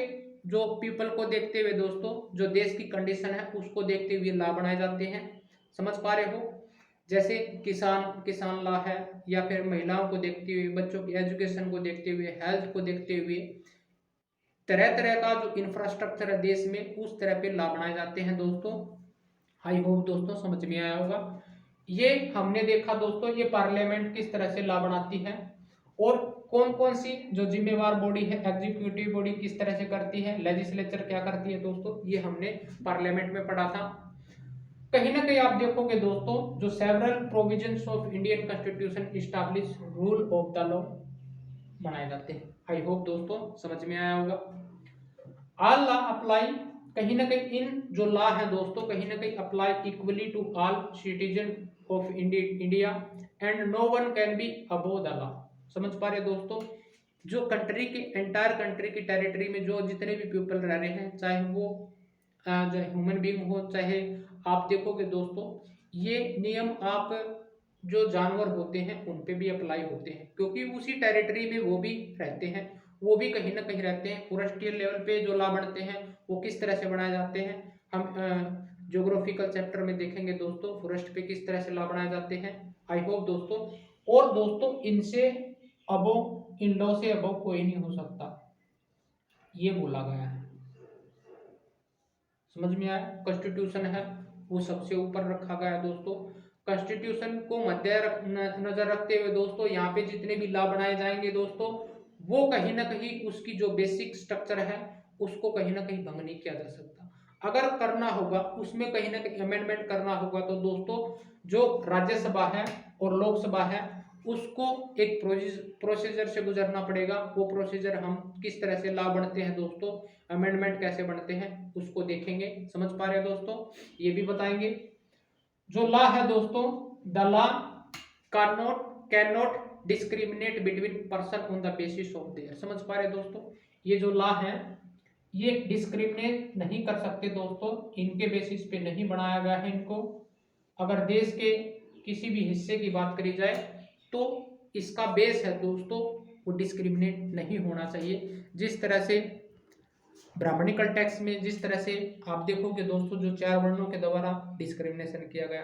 Speaker 1: जो पीपल को देखते हुए दोस्तों, जो देश की कंडीशन है उसको देखते हुए लॉ बनाए जाते हैं। समझ पा रहे हो। जैसे किसान लॉ है, या फिर महिलाओं को देखते हुए, बच्चों की एजुकेशन को देखते हुए, हेल्थ को देखते हुए, तरह तरह का जो इंफ्रास्ट्रक्चर है देश में, उस तरह पे लॉ बनाए जाते हैं दोस्तों। आई होप दोस्तों समझ में आया होगा। ये हमने देखा दोस्तों, ये पार्लियामेंट किस तरह से लॉ बनाती है, और कौन कौन सी जो जिम्मेवार बॉडी है, एग्जीक्यूटिव बॉडी किस तरह से करती है, लेजिस्लेचर क्या करती है दोस्तों, ये हमने पार्लियामेंट में पढ़ा था। कहीं ना कहीं आप देखोगे दोस्तों, जो several provisions of Indian constitution establish rule of the law बनाए जाते हैं। आई होप दोस्तों समझ में आया होगा। ऑल लॉ अप्लाई, कहीं ना कहीं इन जो लॉ है दोस्तों, कहीं ना कहीं apply equally to all citizen of India and no one can be above the law. समझ पा रहे दोस्तों। जो कंट्री के एंटायर कंट्री की टेरिटरी में जो जितने भी पीपल रह रहे हैं, चाहे वो जो ह्यूमन बीइंग हो, चाहे आप देखोगे दोस्तों, ये नियम आप जो जानवर होते हैं उन पे भी अप्लाई होते हैं, क्योंकि उसी टेरिटरी में वो भी रहते हैं, वो भी कहीं ना कहीं रहते हैं। फोरेस्टियल लेवल पे जो लॉ बनते हैं वो किस तरह से बनाए जाते हैं, हम ज्योग्राफिकल चैप्टर में देखेंगे दोस्तों, फॉरेस्ट पे किस तरह से लॉ बनाए जाते हैं। आई होप दोस्तों। और दोस्तों इनसे अबव, इन लॉ से अबव कोई नहीं हो सकता, ये बोला गया है। समझ में आया। कॉन्स्टिट्यूशन है वो सबसे ऊपर रखा गया है दोस्तों। कॉन्स्टिट्यूशन को मध्य नजर रखते हुए दोस्तों, यहाँ पे जितने भी लॉ बनाए जाएंगे दोस्तों, वो कहीं ना कहीं उसकी जो बेसिक स्ट्रक्चर है उसको कहीं ना कहीं भंग नहीं किया जा सकता। अगर करना होगा उसमें कहीं ना कहीं अमेंडमेंट करना होगा तो दोस्तों जो राज्यसभा है और लोकसभा है उसको एक प्रोसीजर से गुजरना पड़ेगा। वो प्रोसीजर हम किस तरह से लॉ बनते हैं दोस्तों, अमेंडमेंट कैसे बनते हैं उसको देखेंगे। समझ पा रहे हैं दोस्तों। ये भी बताएंगे। जो लॉ है दोस्तों, the law can not discriminate between person on the basis of their. समझ पा रहे हैं दोस्तों। ये जो लॉ है ये डिस्क्रिमिनेट नहीं कर सकते दोस्तों, इनके बेसिस पे नहीं बनाया गया है इनको। अगर देश के किसी भी हिस्से की बात करी जाए तो इसका बेस है दोस्तों, वो डिस्क्रिमिनेट नहीं होना चाहिए। जिस तरह से ब्राह्मणिकल टैक्स में जिस तरह से आप देखोगे दोस्तों, जो 4 वर्णों के द्वारा डिस्क्रिमिनेशन किया गया।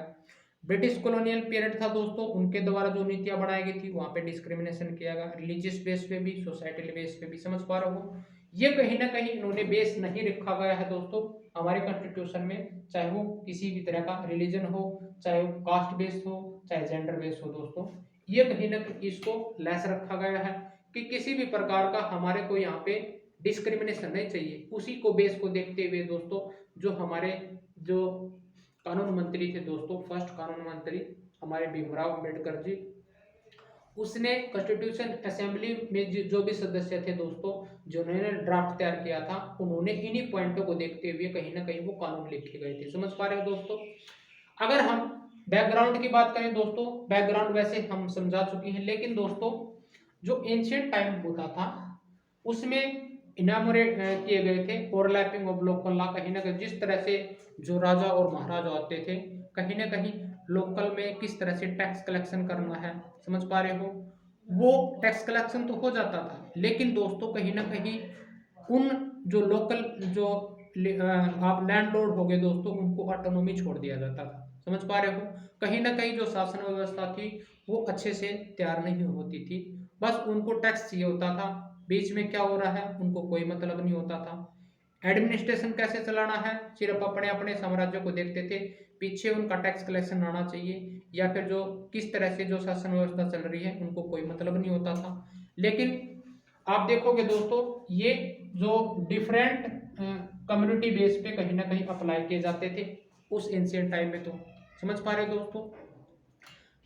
Speaker 1: ब्रिटिश कॉलोनियल पीरियड था दोस्तों, उनके द्वारा जो नीतियां बनाई गई थी वहां पे डिस्क्रिमिनेशन किया गया, रिलीजियस बेस पे भी, सोसाइटल बेस पे भी। समझ पा रहे हो। ये कहीं ना कहीं इन्होंने बेस नहीं रखा गया है दोस्तों हमारे कॉन्स्टिट्यूशन में, चाहे वो किसी भी तरह का रिलीजन हो, चाहे वो कास्ट बेस हो, चाहे जेंडर बेस हो दोस्तों। ये कहीं ना कहीं इसको लेस रखा गया है कि किसी भी प्रकार का हमारे को यहाँ पे डिस्क्रिमिनेशन नहीं चाहिए। उसी को बेस को देखते हुए दोस्तों, जो हमारे जो कानून मंत्री थे दोस्तों, फर्स्ट कानून मंत्री हमारे भीमराव अंबेडकर जी, उसने कॉन्स्टिट्यूशन असेंबली में जो भी सदस्य थे दोस्तों, जिन्होंने ड्राफ्ट तैयार किया था, उन्होंने इन्हीं पॉइंटों को देखते हुए कहीं ना कहीं वो कानून लिखे गए थे। समझ पा रहे हो दोस्तों। अगर हम बैकग्राउंड की बात करें दोस्तों, बैकग्राउंड वैसे हम समझा चुके हैं, लेकिन दोस्तों जो एंशियंट टाइम होता था उसमें इनामोरेट किए गए थे ओवरलैपिंग ऑफ लोकल लॉ। कहीं ना कहीं जिस तरह से जो राजा और महाराजा होते थे, कहीं ना कहीं लोकल में किस तरह से टैक्स कलेक्शन करना है, समझ पा रहे हो, वो टैक्स कलेक्शन तो हो जाता था, लेकिन दोस्तों कहीं ना कहीं उन जो लोकल जो आप लैंडलॉर्ड हो गए दोस्तों, उनको ऑटोनॉमी छोड़ दिया जाता था, समझ पा रहे हो। कहीं ना कहीं जो शासन व्यवस्था थी वो अच्छे से तैयार नहीं होती थी, बस उनको टैक्स चाहिए होता था, बीच में क्या हो रहा है उनको कोई मतलब नहीं होता था। एडमिनिस्ट्रेशन कैसे चलाना है सिर्फ अपने अपने साम्राज्य को देखते थे, पीछे उनका टैक्स कलेक्शन आना चाहिए या फिर जो किस तरह से जो शासन व्यवस्था चल रही है उनको कोई मतलब नहीं होता था। लेकिन आप देखोगे दोस्तों ये जो डिफरेंट कम्युनिटी बेस पे कहीं ना कहीं अप्लाई किए जाते थे उस एंशिएंट टाइम में, तो समझ पा रहे हो दोस्तों।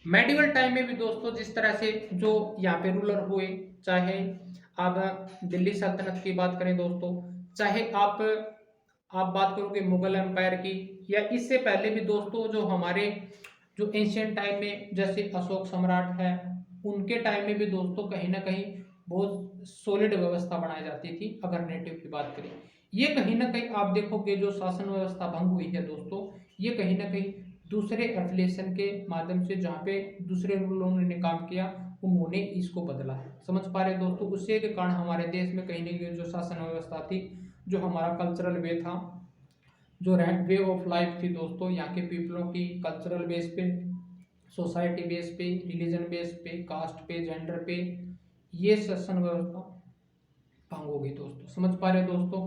Speaker 1: मेडिवल टाइम में भी दोस्तों जिस तरह से जो यहाँ पे रूलर हुए, चाहे आप दिल्ली सल्तनत की बात करें दोस्तों, चाहे आप बात करोगे मुगल एम्पायर की, या इससे पहले भी दोस्तों जो हमारे जो एंशियंट टाइम में जैसे अशोक सम्राट है, उनके टाइम में भी दोस्तों कहीं ना कहीं बहुत सॉलिड व्यवस्था बनाई जाती थी। अगर नेटिव की बात करें, ये कहीं ना कहीं आप देखोगे जो शासन व्यवस्था भंग हुई है दोस्तों, ये कहीं ना कहीं दूसरे एफिलिएशन के माध्यम से, जहाँ पे दूसरे रूलरों ने काम किया उन्होंने इसको बदला है, समझ पा रहे दोस्तों। उससे के कारण हमारे देश में कहीं ना कहीं जो शासन व्यवस्था थी, जो हमारा कल्चरल वे था, जो वे ऑफ लाइफ थी दोस्तों, यहाँ के पीपलों की कल्चरल बेस पे, सोसाइटी बेस पे, रिलीजन बेस पे, कास्ट पे, जेंडर पे, ये शासन व्यवस्था भंग हो गई दोस्तों, समझ पा रहे दोस्तों।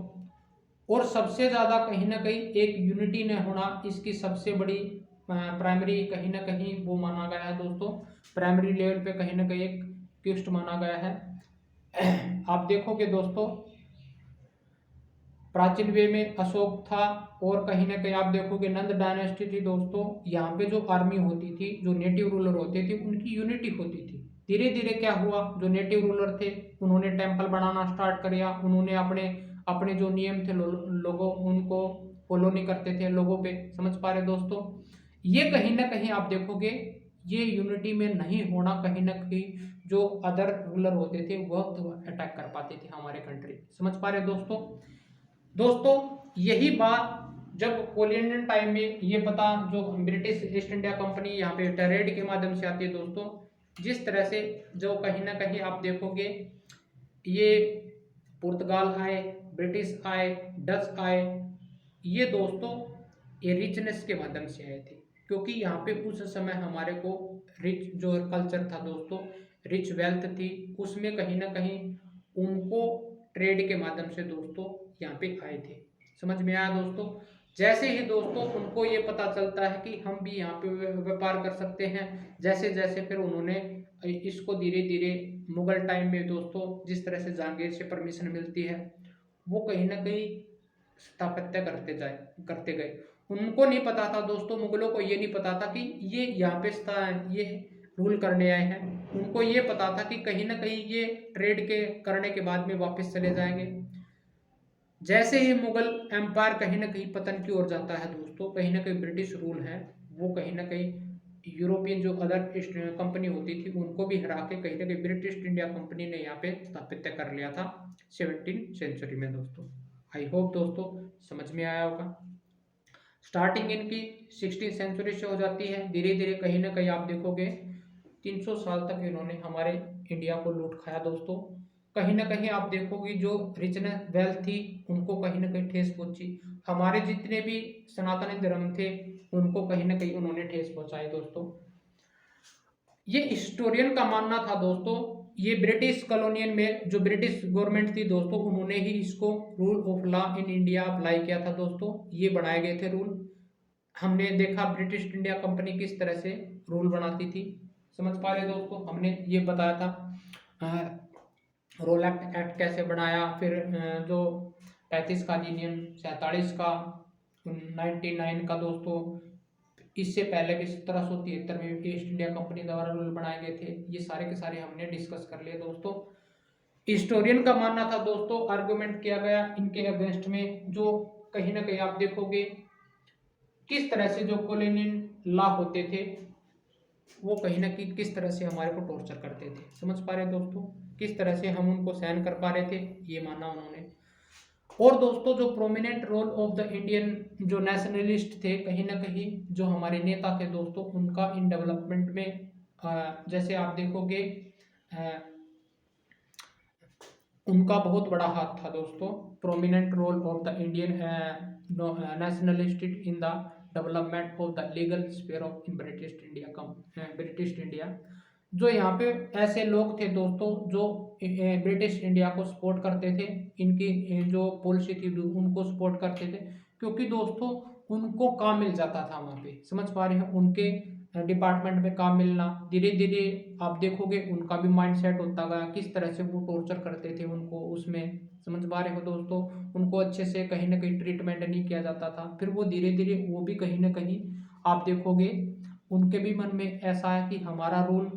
Speaker 1: और सबसे ज्यादा कहीं ना कहीं एक यूनिटी न होना इसकी सबसे बड़ी प्राइमरी कहीं ना कहीं वो माना गया है दोस्तों, प्राइमरी लेवल पे कहीं ना कहीं एक ट्विस्ट माना गया है। आप देखोगे दोस्तों प्राचीन वे में अशोक था, और कहीं ना कहीं आप देखोगे नंद डायनेस्टी थी दोस्तों, यहाँ पे जो आर्मी होती थी, जो नेटिव रूलर होते थे, उनकी यूनिटी होती थी। धीरे धीरे क्या हुआ, जो नेटिव रूलर थे उन्होंने टेम्पल बनाना स्टार्ट कर दिया, उन्होंने अपने अपने जो नियम थे लोगों उनको फॉलो नहीं करते थे लोगों पे, समझ पा रहे दोस्तों। ये कहीं ना कहीं आप देखोगे ये यूनिटी में नहीं होना, कहीं ना कहीं जो अदर रूलर होते थे वह तो अटैक कर पाते थे हमारे कंट्री, समझ पा रहे दोस्तों। दोस्तों यही बात जब कोलिनियल टाइम में ये पता जो ब्रिटिश ईस्ट इंडिया कंपनी यहाँ पे ट्रेड के माध्यम से आती है दोस्तों, जिस तरह से जो कहीं ना कहीं आप देखोगे ये पुर्तगाल आए, ब्रिटिश आए, डच आए, ये दोस्तों ये रिचनेस के माध्यम से आए थे, क्योंकि यहाँ पे उस समय हमारे को रिच जो कल्चर था दोस्तों, रिच वेल्थ थी, उसमें कहीं ना कहीं उनको ट्रेड के माध्यम से दोस्तों यहाँ पे आए थे, समझ में आया दोस्तों। जैसे ही दोस्तों उनको ये पता चलता है कि हम भी यहाँ पे व्यापार कर सकते हैं, जैसे जैसे फिर उन्होंने इसको धीरे धीरे मुगल टाइम में दोस्तों जिस तरह से जहांगीर से परमिशन मिलती है, वो कहीं ना कहीं स्थापत्य करते गए। उनको नहीं पता था दोस्तों, मुगलों को ये नहीं पता था कि ये यहाँ पे ये रूल करने आए हैं, उनको ये पता था कि कहीं ना कहीं ये ट्रेड के करने के बाद में वापस चले जाएंगे। जैसे ही मुगल एम्पायर कहीं ना कहीं पतन की ओर जाता है दोस्तों, कहीं ना कहीं ब्रिटिश रूल है वो कहीं ना कहीं यूरोपियन जो अदर कंपनी होती थी उनको भी हरा के कहीं ना कहीं ब्रिटिश इंडिया कंपनी ने यहाँ पे स्थापित कर लिया था 17वीं सेंचुरी में दोस्तों। आई होप दोस्तों समझ में आया होगा। स्टार्टिंग इनकी 16वीं सेंचुरी से हो जाती है, धीरे धीरे कहीं ना कहीं आप देखोगे 300 साल तक इन्होंने हमारे इंडिया को लूट खाया दोस्तों। कहीं ना कहीं आप देखोगे जो रिचनेस वेल्थ थी उनको कहीं ना कहीं ठेस पहुंची, हमारे जितने भी सनातनी धर्म थे उनको कहीं ना कहीं उन्होंने ठेस पहुंचाई दोस्तों। ये हिस्टोरियन का मानना था दोस्तों, ये ब्रिटिश कॉलोनियल में जो ब्रिटिश गवर्नमेंट थी दोस्तों उन्होंने ही इसको rule of law in India apply किया था दोस्तों, ये बनाए गए थे रूल। हमने देखा ब्रिटिश इंडिया कंपनी किस तरह से रूल बनाती थी, समझ पा रहे दोस्तों। हमने ये बताया था रोल एक्ट कैसे बनाया, फिर जो 35 का अधिनियम, 47 का, 99 का दोस्तों, इससे पहले भी 1773 में ईस्ट इंडिया कंपनी द्वारा रूल बनाए गए थे, ये सारे के सारे हमने डिस्कस कर लिए दोस्तों। हिस्टोरियन का मानना था दोस्तों, आर्गुमेंट किया गया इनके अगेंस्ट में, जो कहीं ना कहीं आप देखोगे किस तरह से जो कॉलोनियल लॉ होते थे वो कहीं ना कहीं किस तरह से हमारे को टॉर्चर करते थे, समझ पा रहे दोस्तों। किस तरह से हम उनको सहन कर पा रहे थे, ये माना उन्होंने। और दोस्तों जो prominent role of the Indian जो नेशनलिस्ट थे, कहीं ना कहीं जो हमारे नेता थे दोस्तों, उनका इन डेवलपमेंट में जैसे आप देखोगे उनका बहुत बड़ा हाथ था दोस्तों। Prominent role of the Indian nationalist in the development of the legal sphere of in British India. जो यहाँ पे ऐसे लोग थे दोस्तों जो ब्रिटिश इंडिया को सपोर्ट करते थे, इनकी जो पॉलिसी थी उनको सपोर्ट करते थे, क्योंकि दोस्तों उनको काम मिल जाता था वहाँ पे, समझ पा रहे हैं, उनके डिपार्टमेंट में काम मिलना। धीरे धीरे आप देखोगे उनका भी माइंड सेट होता गया, किस तरह से वो टॉर्चर करते थे उनको उसमें, समझ पा रहे हो दोस्तों, उनको अच्छे से कहीं ना कहीं ट्रीटमेंट नहीं किया जाता था। फिर वो धीरे धीरे वो भी कहीं ना कहीं आप देखोगे उनके भी मन में ऐसा है कि हमारा रूल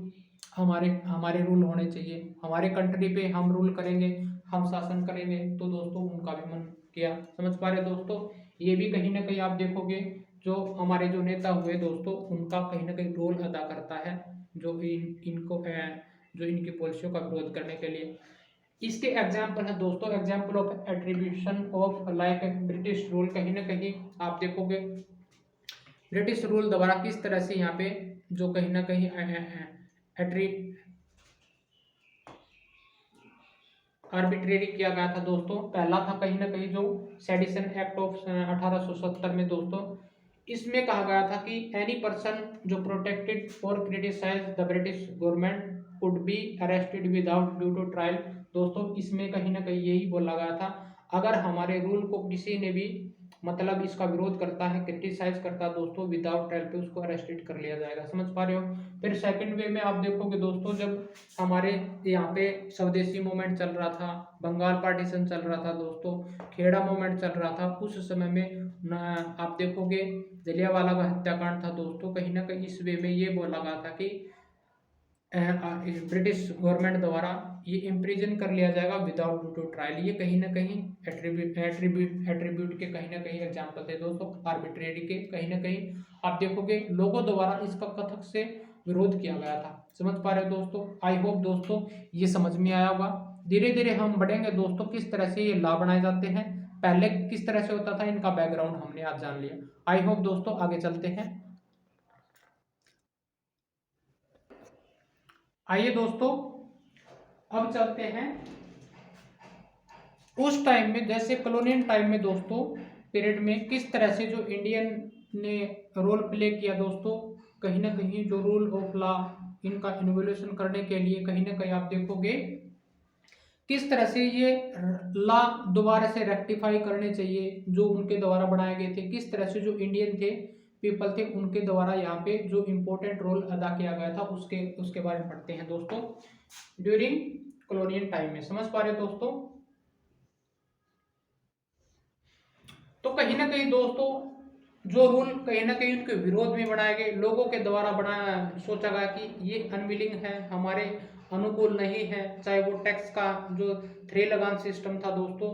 Speaker 1: हमारे हमारे रूल होने चाहिए, हमारे कंट्री पे हम रूल करेंगे, हम शासन करेंगे। तो दोस्तों उनका भी मन किया, समझ पा रहे दोस्तों। ये भी कहीं ना कहीं आप देखोगे जो हमारे जो नेता हुए दोस्तों, उनका कहीं ना कहीं रोल अदा करता है, जो इनको जो इनकी पॉलिसियों का विरोध करने के लिए। इसके एग्जाम्पल है दोस्तों, example of attribution of like British rule. कहीं ना कहीं आप देखोगे ब्रिटिश रूल द्वारा किस तरह से यहाँ पे जो कहीं ना कहीं आर्बिट्रेरी किया गया था दोस्तों। पहला था कहीं ना कहीं जो सेडिशन एक्ट ऑफ 1870 में दोस्तों, इसमें कहा गया था कि एनी पर्सन जो प्रोटेक्टेड और criticise the British government could be arrested without due to trial. दोस्तों इसमें कहीं ना कहीं यही बोला गया था, अगर हमारे रूल को किसी ने भी मतलब इसका विरोध करता है, क्रिटिसाइज करता है दोस्तों, विदाउट ट्रायल पे उसको अरेस्टेड कर लिया जाएगा, समझ पा रहे हो। फिर सेकंड वे में आप देखोगे दोस्तों, जब हमारे यहाँ पे स्वदेशी मूवमेंट चल रहा था, बंगाल पार्टीशन चल रहा था दोस्तों, खेड़ा मूवमेंट चल रहा था, उस समय में आप देखोगे जलियांवाला बाग हत्याकांड था दोस्तों। कहीं ना कहीं इस वे में ये बोला गया था कि ब्रिटिश गवर्नमेंट द्वारा ये इम्प्रिजन कर लिया जाएगा विदाउट ड्यू टू ट्रायल। ये कहीं ना कहीं एट्रीब्यूट के कहीं ना कहीं एग्जाम्पल थे दोस्तों, आर्बिट्रेरी के। कहीं ना कहीं आप देखोगे लोगों द्वारा इसका कथक से विरोध किया गया था, समझ पा रहे हो दोस्तों। आई होप दोस्तों ये समझ में आया होगा। धीरे धीरे हम बढ़ेंगे दोस्तों, किस तरह से ये लॉ बनाए जाते हैं, पहले किस तरह से होता था, इनका बैकग्राउंड हमने आज जान लिया। आई होप दोस्तों आगे चलते हैं। आइए दोस्तों अब चलते हैं उस टाइम में, जैसे कॉलोनियल टाइम में दोस्तों पीरियड में किस तरह से जो इंडियन ने रोल प्ले किया दोस्तों। कहीं ना कहीं जो रूल ऑफ लॉ इनका इनोवेशन करने के लिए कहीं ना कहीं आप देखोगे किस तरह से ये लॉ दोबारा से रेक्टिफाई करने चाहिए जो उनके द्वारा बनाए गए थे, किस तरह से जो इंडियन थे पीपल थे उनके द्वारा यहाँ पे जो इम्पोर्टेंट रोल अदा किया गया था उसके उसके बारे में पढ़ते हैं दोस्तों ड्यूरिंग कॉलोनियल टाइम में, समझ पा रहे हो दोस्तों। तो कहीं ना कहीं दोस्तों जो रूल कहीं ना कहीं उनके विरोध में बनाए गए, लोगों के द्वारा बनाया, सोचा गया कि ये अनविलिंग है, हमारे अनुकूल नहीं है। चाहे वो टैक्स का जो 3 लगान सिस्टम था दोस्तों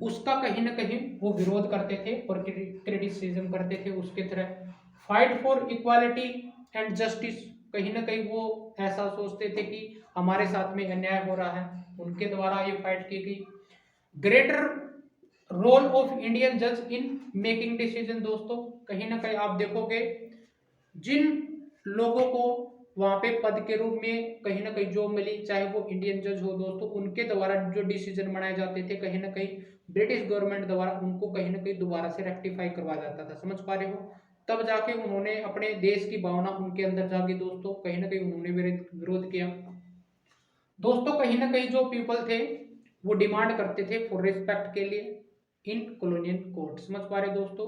Speaker 1: उसका कहीं ना कहीं वो विरोध करते थे और क्रिटिसिज्म करते थे उसके तरह। Fight for equality and justice, कहीं ना कहीं वो ऐसा सोचते थे कि हमारे साथ में अन्याय हो रहा है, उनके द्वारा ये फाइट की गई। ग्रेटर रोल ऑफ इंडियन जज इन मेकिंग डिसीजन दोस्तों, कहीं ना कहीं आप देखोगे जिन लोगों को वहां पे पद के रूप में कहीं ना कहीं जॉब मिली, चाहे वो इंडियन जज हो दोस्तों, उनके द्वारा जो डिसीजन बनाए जाते थे कहीं ना कहीं ब्रिटिश गवर्नमेंट द्वारा उनको कहीं ना कहीं दोबारा से रेक्टिफाई करवा जाता था, समझ पा रहे हो। तब जाके उन्होंने अपने देश की भावना उनके अंदर जागी दोस्तों, कहीं ना कहीं उन्होंने विरोध किया दोस्तों। कहीं ना कहीं जो पीपल थे वो डिमांड करते थे फॉर रिस्पेक्ट के लिए इन कॉलोनियल कोर्ट, समझ पा रहे दोस्तों,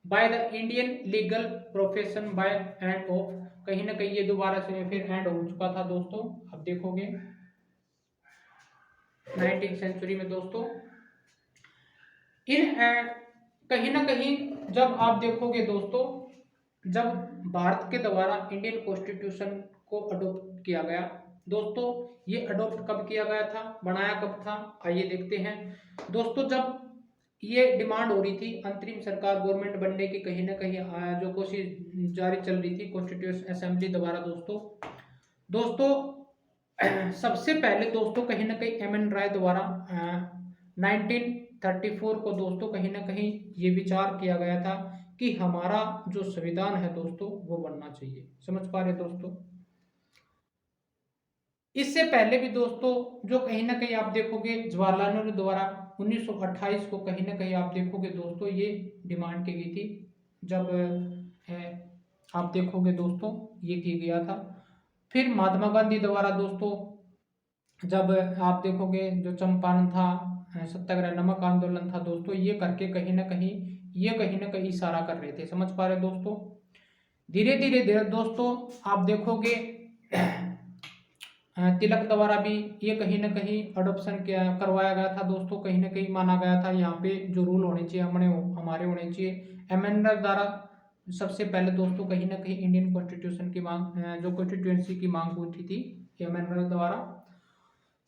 Speaker 1: by the Indian legal profession by end of. कहीं ना कहीं ये दोबारा से फिर एंड हो चुका था दोस्तों। अब देखोगे 19th सेंचुरी में दोस्तों इन कहीं ना कहीं जब आप देखोगे दोस्तों, जब भारत के द्वारा इंडियन कॉन्स्टिट्यूशन को अडॉप्ट किया गया दोस्तों, ये अडॉप्ट कब किया गया था, बनाया कब था, आइए देखते हैं दोस्तों। जब ये डिमांड हो रही थी अंतरिम सरकार गवर्नमेंट बनने की, कहीं ना कहीं जो कोशिश जारी चल रही थी कॉन्स्टिट्यूशन असेंबली द्वारा दोस्तों सबसे पहले दोस्तों कहीं ना कहीं एम एन राय द्वारा 1934 को दोस्तों कहीं ना कहीं ये विचार किया गया था कि हमारा जो संविधान है दोस्तों वो बनना चाहिए। समझ पा रहे दोस्तों। इससे पहले भी दोस्तों जो कहीं ना कहीं आप देखोगे जवाहरलाल नेहरू द्वारा 1928 को कहीं ना कहीं आप देखोगे दोस्तों ये डिमांड की गई थी। जब आप देखोगे दोस्तों ये किया गया था। फिर महात्मा गांधी द्वारा दोस्तों जब आप देखोगे जो चंपारण था, सत्याग्रह, नमक आंदोलन था दोस्तों, ये करके कहीं ना कहीं इशारा कर रहे थे। समझ पा रहे दोस्तों। धीरे धीरे धीरे दोस्तों आप देखोगे तिलक द्वारा भी ये कहीं ना कहीं अडोप्शन किया करवाया गया था दोस्तों। कहीं ना कहीं माना गया था यहाँ पे जो रूल होने चाहिए हमारे होने चाहिए। अमेंडमेंट द्वारा सबसे पहले दोस्तों कहीं ना कहीं इंडियन कॉन्स्टिट्यूशन की मांग, जो कॉन्स्टिट्यूएंसी की मांग उठी थी अमेंडमेंट द्वारा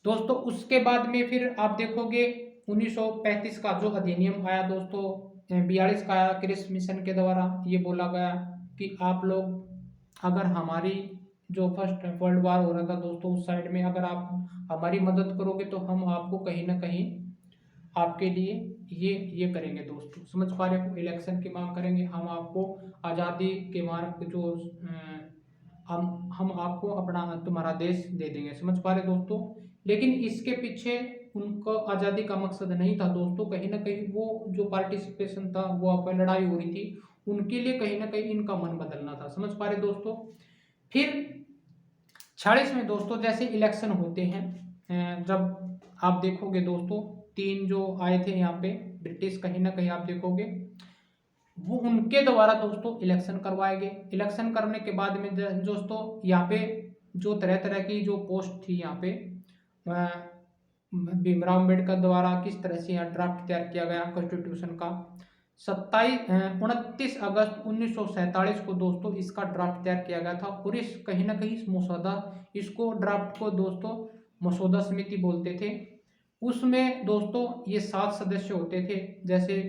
Speaker 1: दोस्तों। उसके बाद में फिर आप देखोगे 1935 का जो अधिनियम आया दोस्तों, 42 का आया क्रिस मिशन के द्वारा। ये बोला गया कि आप लोग अगर हमारी जो फर्स्ट वर्ल्ड वार हो रहा था दोस्तों उस साइड में अगर आप हमारी मदद करोगे तो हम आपको कहीं ना कहीं आपके लिए ये करेंगे दोस्तों। समझ पा रहे हो। इलेक्शन की मांग करेंगे, हम आपको आज़ादी के मार्ग जो हम आपको अपना तुम्हारा देश दे देंगे। समझ पा रहे दोस्तों। लेकिन इसके पीछे उनको आज़ादी का मकसद नहीं था दोस्तों। कहीं ना कहीं वो जो पार्टिसिपेशन था वो आप लड़ाई हो रही थी उनके लिए कहीं ना कहीं इनका मन बदलना था। समझ पा रहे दोस्तों। फिर 46 में दोस्तों जैसे इलेक्शन होते हैं, जब आप देखोगे दोस्तों 3 जो आए थे यहाँ पे ब्रिटिश, कहीं ना कहीं आप देखोगे वो उनके द्वारा दोस्तों इलेक्शन करवाए गए। इलेक्शन करने के बाद में दोस्तों यहाँ पे जो तरह तरह की जो पोस्ट थी यहाँ पे भीमराव अम्बेडकर द्वारा किस तरह से यहाँ ड्राफ्ट तैयार किया गया कॉन्स्टिट्यूशन का। 29 अगस्त 1947 को दोस्तों इसका ड्राफ्ट तैयार किया गया था। और इस कहीं ना कहीं इस मसौदा इसको ड्राफ्ट को दोस्तों मसौदा समिति बोलते थे। उसमें दोस्तों ये 7 सदस्य होते थे। जैसे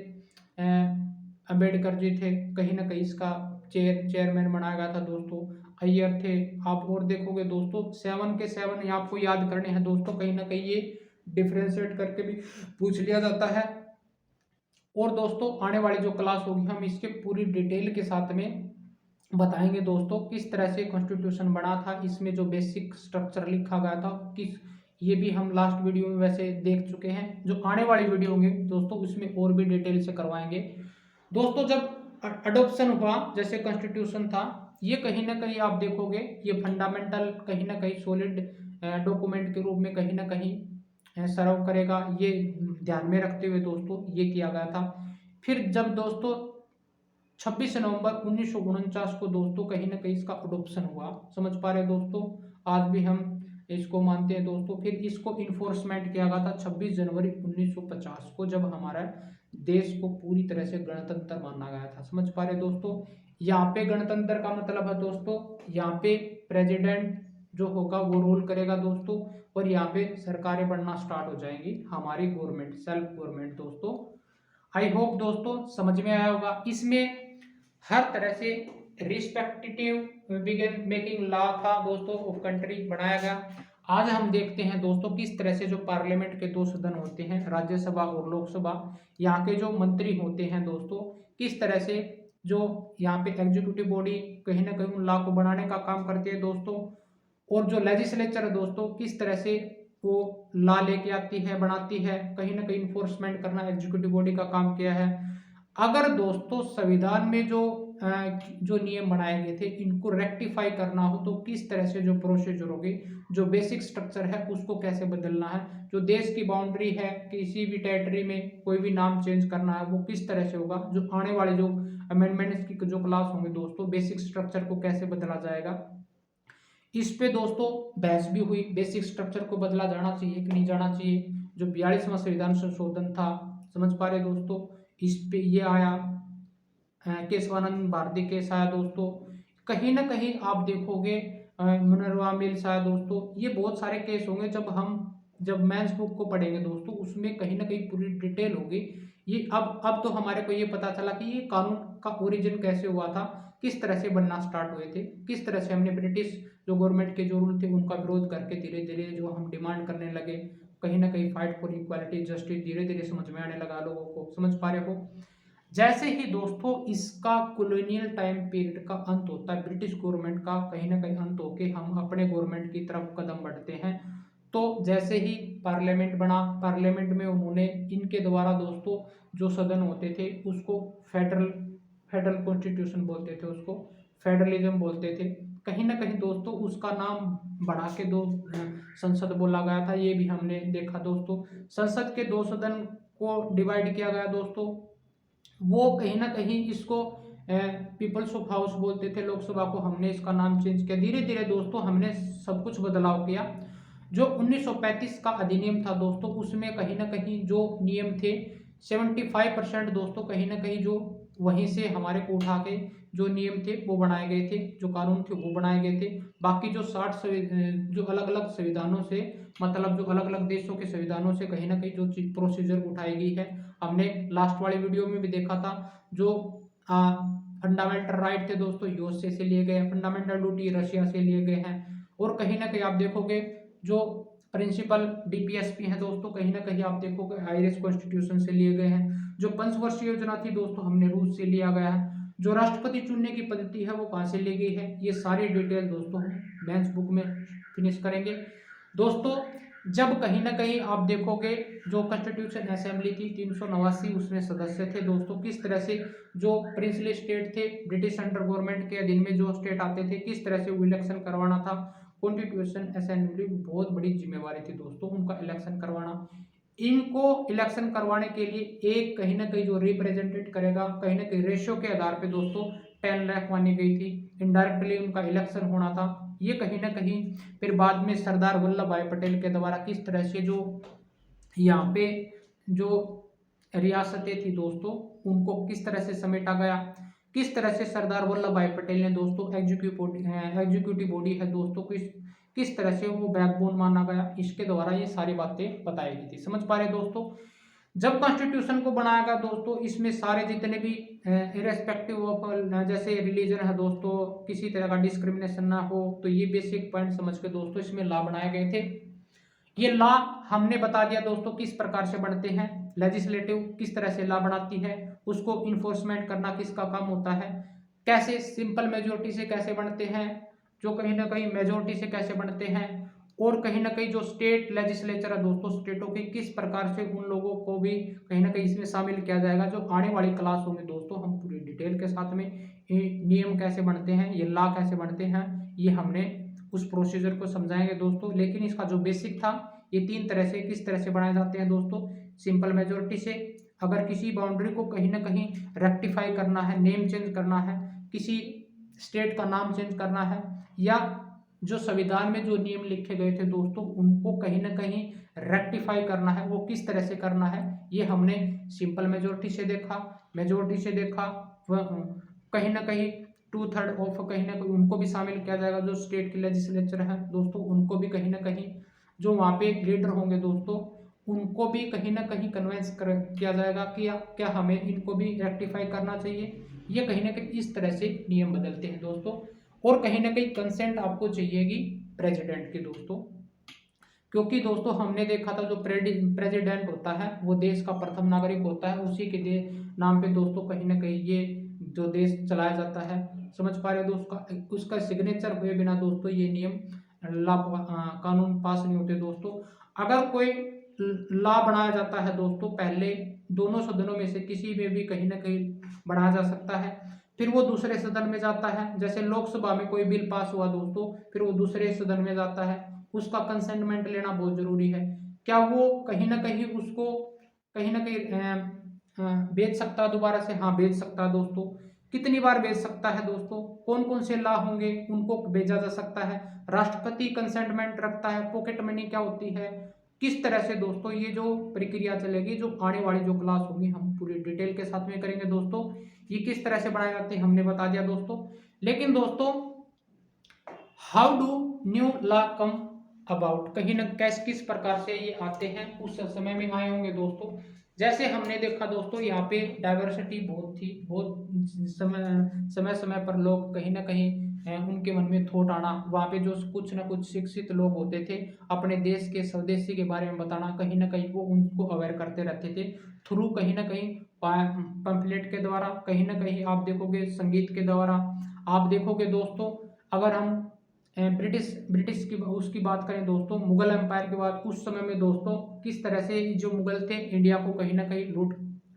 Speaker 1: अम्बेडकर जी थे, कहीं ना कहीं इसका चेयरमैन बनाया गया था दोस्तों। अय्यर थे। आप और देखोगे दोस्तों 7 के 7 ये आपको याद करने हैं दोस्तों। कहीं ना कहीं ये डिफ्रेंशिएट करके भी पूछ लिया जाता है। और दोस्तों आने वाली जो क्लास होगी हम इसके पूरी डिटेल के साथ में बताएंगे दोस्तों किस तरह से कॉन्स्टिट्यूशन बना था, इसमें जो बेसिक स्ट्रक्चर लिखा गया था किस, ये भी हम लास्ट वीडियो में वैसे देख चुके हैं। जो आने वाली वीडियो होंगे दोस्तों उसमें और भी डिटेल से करवाएंगे दोस्तों। जब अडोप्शन हुआ जैसे कॉन्स्टिट्यूशन था, ये कहीं ना कहीं आप देखोगे ये फंडामेंटल कहीं ना कहीं सॉलिड डॉक्यूमेंट के रूप में कहीं ना कहीं सर्व करेगा, ये ध्यान में रखते हुए दोस्तों ये किया गया था। फिर जब दोस्तों 26 नवंबर 1949 को दोस्तों कहीं ना कहीं इसका अडोप्शन हुआ। समझ पा रहे दोस्तों। आज भी हम इसको मानते हैं दोस्तों। फिर इसको इन्फोर्समेंट किया गया था 26 जनवरी 1950 को, जब हमारा देश को पूरी तरह से गणतंत्र माना गया था। समझ पा रहे दोस्तों। यहाँ पे गणतंत्र का मतलब है दोस्तों यहाँ पे प्रेसिडेंट जो होगा वो रूल करेगा दोस्तों, और यहाँ पे सरकारें बनना स्टार्ट हो जाएंगी, हमारी गवर्नमेंट, सेल्फ गवर्नमेंट दोस्तों। आई होप दोस्तों समझ में आया होगा। इसमें हर तरह से रिस्पेक्टिव बिगिन मेकिंग लॉ था दोस्तों ऑफ कंट्री बनाया गया। आज हम देखते हैं दोस्तों किस तरह से जो पार्लियामेंट के 2 सदन होते हैं, राज्यसभा और लोकसभा, यहाँ के जो मंत्री होते हैं दोस्तों किस तरह से जो यहाँ पे एग्जीक्यूटिव बॉडी कहीं ना कहीं उन लॉ को बनाने का काम करती है दोस्तों। और जो लेजिस्लेचर है दोस्तों किस तरह से वो लॉ लेके आती है, बनाती है, कहीं ना कहीं इन्फोर्समेंट करना एग्जीक्यूटिव बॉडी का काम किया है। अगर दोस्तों संविधान में जो नियम बनाए गए थे इनको रेक्टिफाई करना हो तो किस तरह से जो प्रोसीजर होगी, जो बेसिक स्ट्रक्चर है उसको कैसे बदलना है, जो देश की बाउंड्री है किसी भी टेरिटरी में कोई भी नाम चेंज करना है वो किस तरह से होगा, जो आने वाले जो अमेंडमेंट्स की जो क्लास होंगे दोस्तों बेसिक स्ट्रक्चर को कैसे बदला जाएगा, इस पे दोस्तों बहस भी हुई। बेसिक स्ट्रक्चर को बदला जाना चाहिए कि नहीं जाना चाहिए। जो 42वां संविधान संशोधन था, समझ पा रहे दोस्तों, इस पे ये आया, केशवानंद भारती केस आया दोस्तों। कहीं ना कहीं आप देखोगे मुनरवा मिल्स आया दोस्तों। ये बहुत सारे केस होंगे जब मेंस बुक को पढ़ेंगे दोस्तों उसमें कहीं ना कहीं पूरी डिटेल होगी। ये अब तो हमारे को ये पता चला कि ये कानून का ओरिजिन कैसे हुआ था, किस तरह से बनना स्टार्ट हुए थे, किस तरह से हमने ब्रिटिश जो गवर्नमेंट के जो रूल थे उनका विरोध करके धीरे धीरे जो हम डिमांड करने लगे, कहीं ना कहीं फाइट फॉर इक्वालिटी जस्टिस धीरे धीरे समझ में आने लगा लोगों को, समझ पा रहे हो। जैसे ही दोस्तों इसका कॉलोनियल टाइम पीरियड का अंत होता है, ब्रिटिश गवर्नमेंट का कहीं ना कहीं अंत होके हम अपने गवर्नमेंट की तरफ कदम बढ़ते हैं, तो जैसे ही पार्लियामेंट बना, पार्लियामेंट में उन्होंने इनके द्वारा दोस्तों जो सदन होते थे उसको फेडरल फेडरल कॉन्स्टिट्यूशन बोलते थे, उसको फेडरलिज्म बोलते थे। कहीं ना कहीं दोस्तों उसका नाम बढ़ा के दो संसद बोला गया था, ये भी हमने देखा दोस्तों। संसद के दो सदन को डिवाइड किया गया दोस्तों, वो कहीं ना कहीं इसको पीपल्स ऑफ हाउस बोलते थे, लोकसभा को हमने इसका नाम चेंज किया। धीरे धीरे दोस्तों हमने सब कुछ बदलाव किया। जो 1935 का अधिनियम था दोस्तों, उसमें कहीं ना कहीं जो नियम थे 75% दोस्तों कहीं ना कहीं जो वहीं से हमारे को उठा के जो नियम थे वो बनाए गए थे, जो कानून थे वो बनाए गए थे। बाकी जो 60 जो अलग अलग संविधानों से, मतलब जो अलग अलग देशों के संविधानों से कहीं ना कहीं जो चीज प्रोसीजर उठाई गई है, हमने लास्ट वाली वीडियो में भी देखा था। जो फंडामेंटल राइट थे दोस्तों यूएसए से लिए गए हैं, फंडामेंटल ड्यूटी रशिया से लिए गए हैं, और कहीं ना कहीं आप देखोगे जो प्रिंसिपल डीपीएसपी है दोस्तों, कहीं ना कहीं आप देखोगे आयरिश कॉन्स्टिट्यूशन से लिए गए हैं। जो पंचवर्षीय योजना थी दोस्तों हमने रूस से लिया गया है। जो राष्ट्रपति चुनने की पद्धति है वो कहाँ से ली गई है, ये सारी डिटेल दोस्तों हम मेंस बुक में फिनिश करेंगे दोस्तों। जब कहीं ना कहीं आप देखोगे जो कॉन्स्टिट्यूशन असेंबली थी 389, उसमें सदस्य थे दोस्तों, किस तरह से जो प्रिंसली स्टेट थे ब्रिटिश अंडर गवर्नमेंट के अधीन में जो स्टेट आते थे, किस तरह से वो इलेक्शन करवाना था। कॉन्स्टिट्यूशन असेंबली बहुत बड़ी जिम्मेवारी थी दोस्तों उनका इलेक्शन करवाना। इनको इलेक्शन करवाने के लिए एक कहीं ना कहीं जो रिप्रेजेंटेट करेगा, कहीं ना कहीं रेशियो के आधार पे दोस्तों 10 लाख मानी गई थी, इनडायरेक्टली उनका इलेक्शन होना था। ये कहीं ना कहीं फिर बाद में सरदार वल्लभ भाई पटेल के द्वारा किस तरह से जो यहाँ पे जो रियासतें थी दोस्तों उनको किस तरह से समेटा गया, किस तरह से सरदार वल्लभ भाई पटेल ने दोस्तों एग्जीक्यूटिव बॉडी है दोस्तों किस तरह से वो बैकबोन माना गया, इसके द्वारा ये सारी बातें बताई गई थी। समझ पा रहे दोस्तों। जब कॉन्स्टिट्यूशन को बनाया गया दोस्तों, इसमें सारे जितने भी इरेस्पेक्टिव ऑफ जैसे रिलीजन है दोस्तों, किसी तरह का डिस्क्रिमिनेशन ना हो, तो ये बेसिक पॉइंट समझ के दोस्तों इसमें लॉ बनाए गए थे। ये लॉ हमने बता दिया दोस्तों किस प्रकार से बनते हैं, लेजिस्लेटिव किस तरह से लॉ बनाती है, उसको इन्फोर्समेंट करना किसका काम होता है, कैसे सिंपल मेजोरिटी से कैसे बनते हैं, जो कहीं ना कहीं मेजोरिटी से कैसे बनते हैं, और कहीं ना कहीं जो स्टेट लेजिस्लेचर है दोस्तों स्टेटों की किस प्रकार से उन लोगों को भी कहीं ना कहीं इसमें शामिल किया जाएगा। जो आने वाली क्लासों में दोस्तों हम पूरी डिटेल के साथ में ये नियम कैसे बनते हैं, ये लॉ कैसे बनते हैं, ये हमने उस प्रोसीजर को समझाएंगे दोस्तों। लेकिन इसका जो बेसिक था ये 3 तरह से किस तरह से बनाए जाते हैं दोस्तों। सिंपल मेजोरिटी से, अगर किसी बाउंड्री को कहीं ना कहीं रेक्टिफाई करना है, नेम चेंज करना है, किसी स्टेट का नाम चेंज करना है, या जो संविधान में जो नियम लिखे गए थे दोस्तों उनको कहीं ना कहीं रेक्टिफाई करना है, वो किस तरह से करना है, ये हमने सिंपल मेजोरिटी से देखा। मेजोरिटी से देखा कहीं ना कहीं 2/3 ऑफ कहीं ना कहीं उनको भी शामिल किया जाएगा, जो स्टेट के लेजिस्लेचर है दोस्तों उनको भी कहीं ना कहीं जो वहाँ पे लीडर होंगे दोस्तों उनको भी कहीं ना कहीं कन्विंस किया जाएगा कि क्या हमें इनको भी रेक्टिफाई करना चाहिए। ये कहीं ना कहीं इस तरह से नियम बदलते हैं दोस्तों। और कहीं ना कहीं कंसेंट आपको चाहिएगी प्रेसिडेंट की दोस्तों, क्योंकि दोस्तों हमने देखा था जो प्रेसिडेंट होता है वो देश का प्रथम नागरिक होता है, उसी के नाम पे दोस्तों कहीं ना कहीं ये जो देश चलाया जाता है। समझ पा रहे हो दोस्तों, उसका सिग्नेचर हुए बिना दोस्तों ये नियम कानून पास नहीं होते दोस्तों। अगर कोई लॉ बनाया जाता है दोस्तों, पहले दोनों सदनों में से किसी में भी कहीं ना कहीं बनाया जा सकता है, फिर वो दूसरे सदन में जाता है। जैसे लोकसभा में कोई बिल पास हुआ दोस्तों, फिर वो दूसरे सदन में जाता है, उसका कंसेंटमेंट लेना बहुत जरूरी है। क्या वो कहीं ना कहीं उसको कहीं ना कहीं बेच सकता है दोबारा से? हाँ बेच सकता है दोस्तों। कितनी बार बेच सकता है दोस्तों? कौन कौन से लॉ होंगे उनको बेचा जा सकता है? राष्ट्रपति कंसेंटमेंट रखता है, पॉकेट मनी क्या होती है, किस तरह से दोस्तों ये जो प्रक्रिया चलेगी, जो आने वाली जो क्लास होगी हम पूरी डिटेल के साथ में करेंगे दोस्तों। ये किस तरह से बनाए जाते हैं हमने बता दिया दोस्तों। लेकिन दोस्तों how do new law come about, कहीं ना कैसे किस प्रकार से ये आते हैं, उस समय में आए होंगे दोस्तों। जैसे हमने देखा दोस्तों यहाँ पे डाइवर्सिटी बहुत थी, बहुत समय समय पर लोग कहीं ना कहीं उनके मन में थॉट आना, वहाँ पे जो कुछ ना कुछ शिक्षित लोग होते थे अपने देश के स्वदेशी के बारे में बताना, कहीं ना कहीं वो उनको अवेयर करते रहते थे थ्रू कहीं ना कहीं पंफलेट के द्वारा, कहीं ना कहीं आप देखोगे संगीत के द्वारा। आप देखोगे दोस्तों, अगर हम ब्रिटिश की उसकी बात करें दोस्तों, मुगल एम्पायर के बाद उस समय में दोस्तों किस तरह से जो मुगल थे इंडिया को कहीं ना कहीं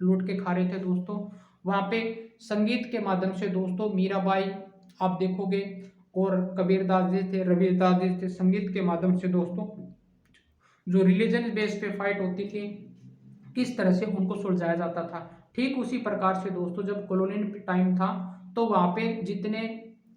Speaker 1: लूट के खा रहे थे दोस्तों। वहाँ पे संगीत के माध्यम से दोस्तों मीराबाई आप देखोगे और कबीर दास जी थे, रविदास जी थे, संगीत के माध्यम से दोस्तों जो रिलीजन बेस पे फाइट होती थी किस तरह से उनको सुलझाया जाता था। ठीक उसी प्रकार से दोस्तों जब कॉलोनियल टाइम था तो वहाँ पे जितने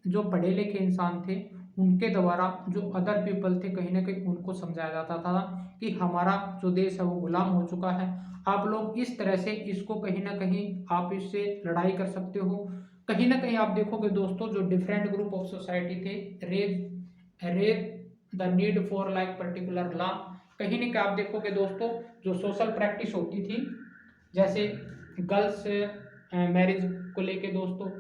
Speaker 1: जो पढ़े लिखे इंसान थे उनके द्वारा जो अदर पीपल थे कहीं ना कहीं उनको समझाया जाता था कि हमारा जो देश है वो गुलाम हो चुका है, आप लोग इस तरह से इसको कहीं ना कहीं आप इससे लड़ाई कर सकते हो। कहीं ना कहीं आप देखोगे दोस्तों जो डिफरेंट ग्रुप ऑफ सोसाइटी थे raise the need for like particular law, कहीं ना कहीं आप देखोगे दोस्तों जो सोशल प्रैक्टिस होती थी जैसे गर्ल्स मैरिज को लेके दोस्तों,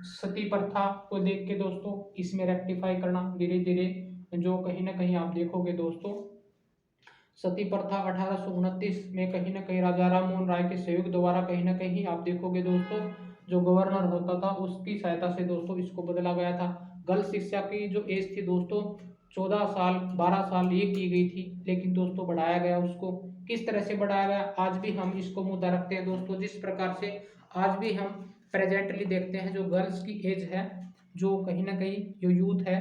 Speaker 1: सती प्रथा को देख के दोस्तों इसमें रेक्टिफाई करना धीरे धीरे, जो कहीं ना कहीं आप देखोगे दोस्तों सती प्रथा 1829 में कहीं ना कहीं राजा राम मोहन राय के सहयोग द्वारा कहीं ना कहीं आप देखोगे दोस्तों जो गवर्नर होता था उसकी सहायता से दोस्तों इसको बदला गया था। गर्ल्स शिक्षा की जो एज थी दोस्तों 14 साल 12 साल ये की गई थी, लेकिन दोस्तों बढ़ाया गया उसको। किस तरह से बढ़ाया गया आज भी हम इसको मुद्दा रखते हैं दोस्तों, जिस प्रकार से आज भी हम प्रेजेंटली देखते हैं जो गर्ल्स की एज है जो कहीं ना कहीं जो यूथ है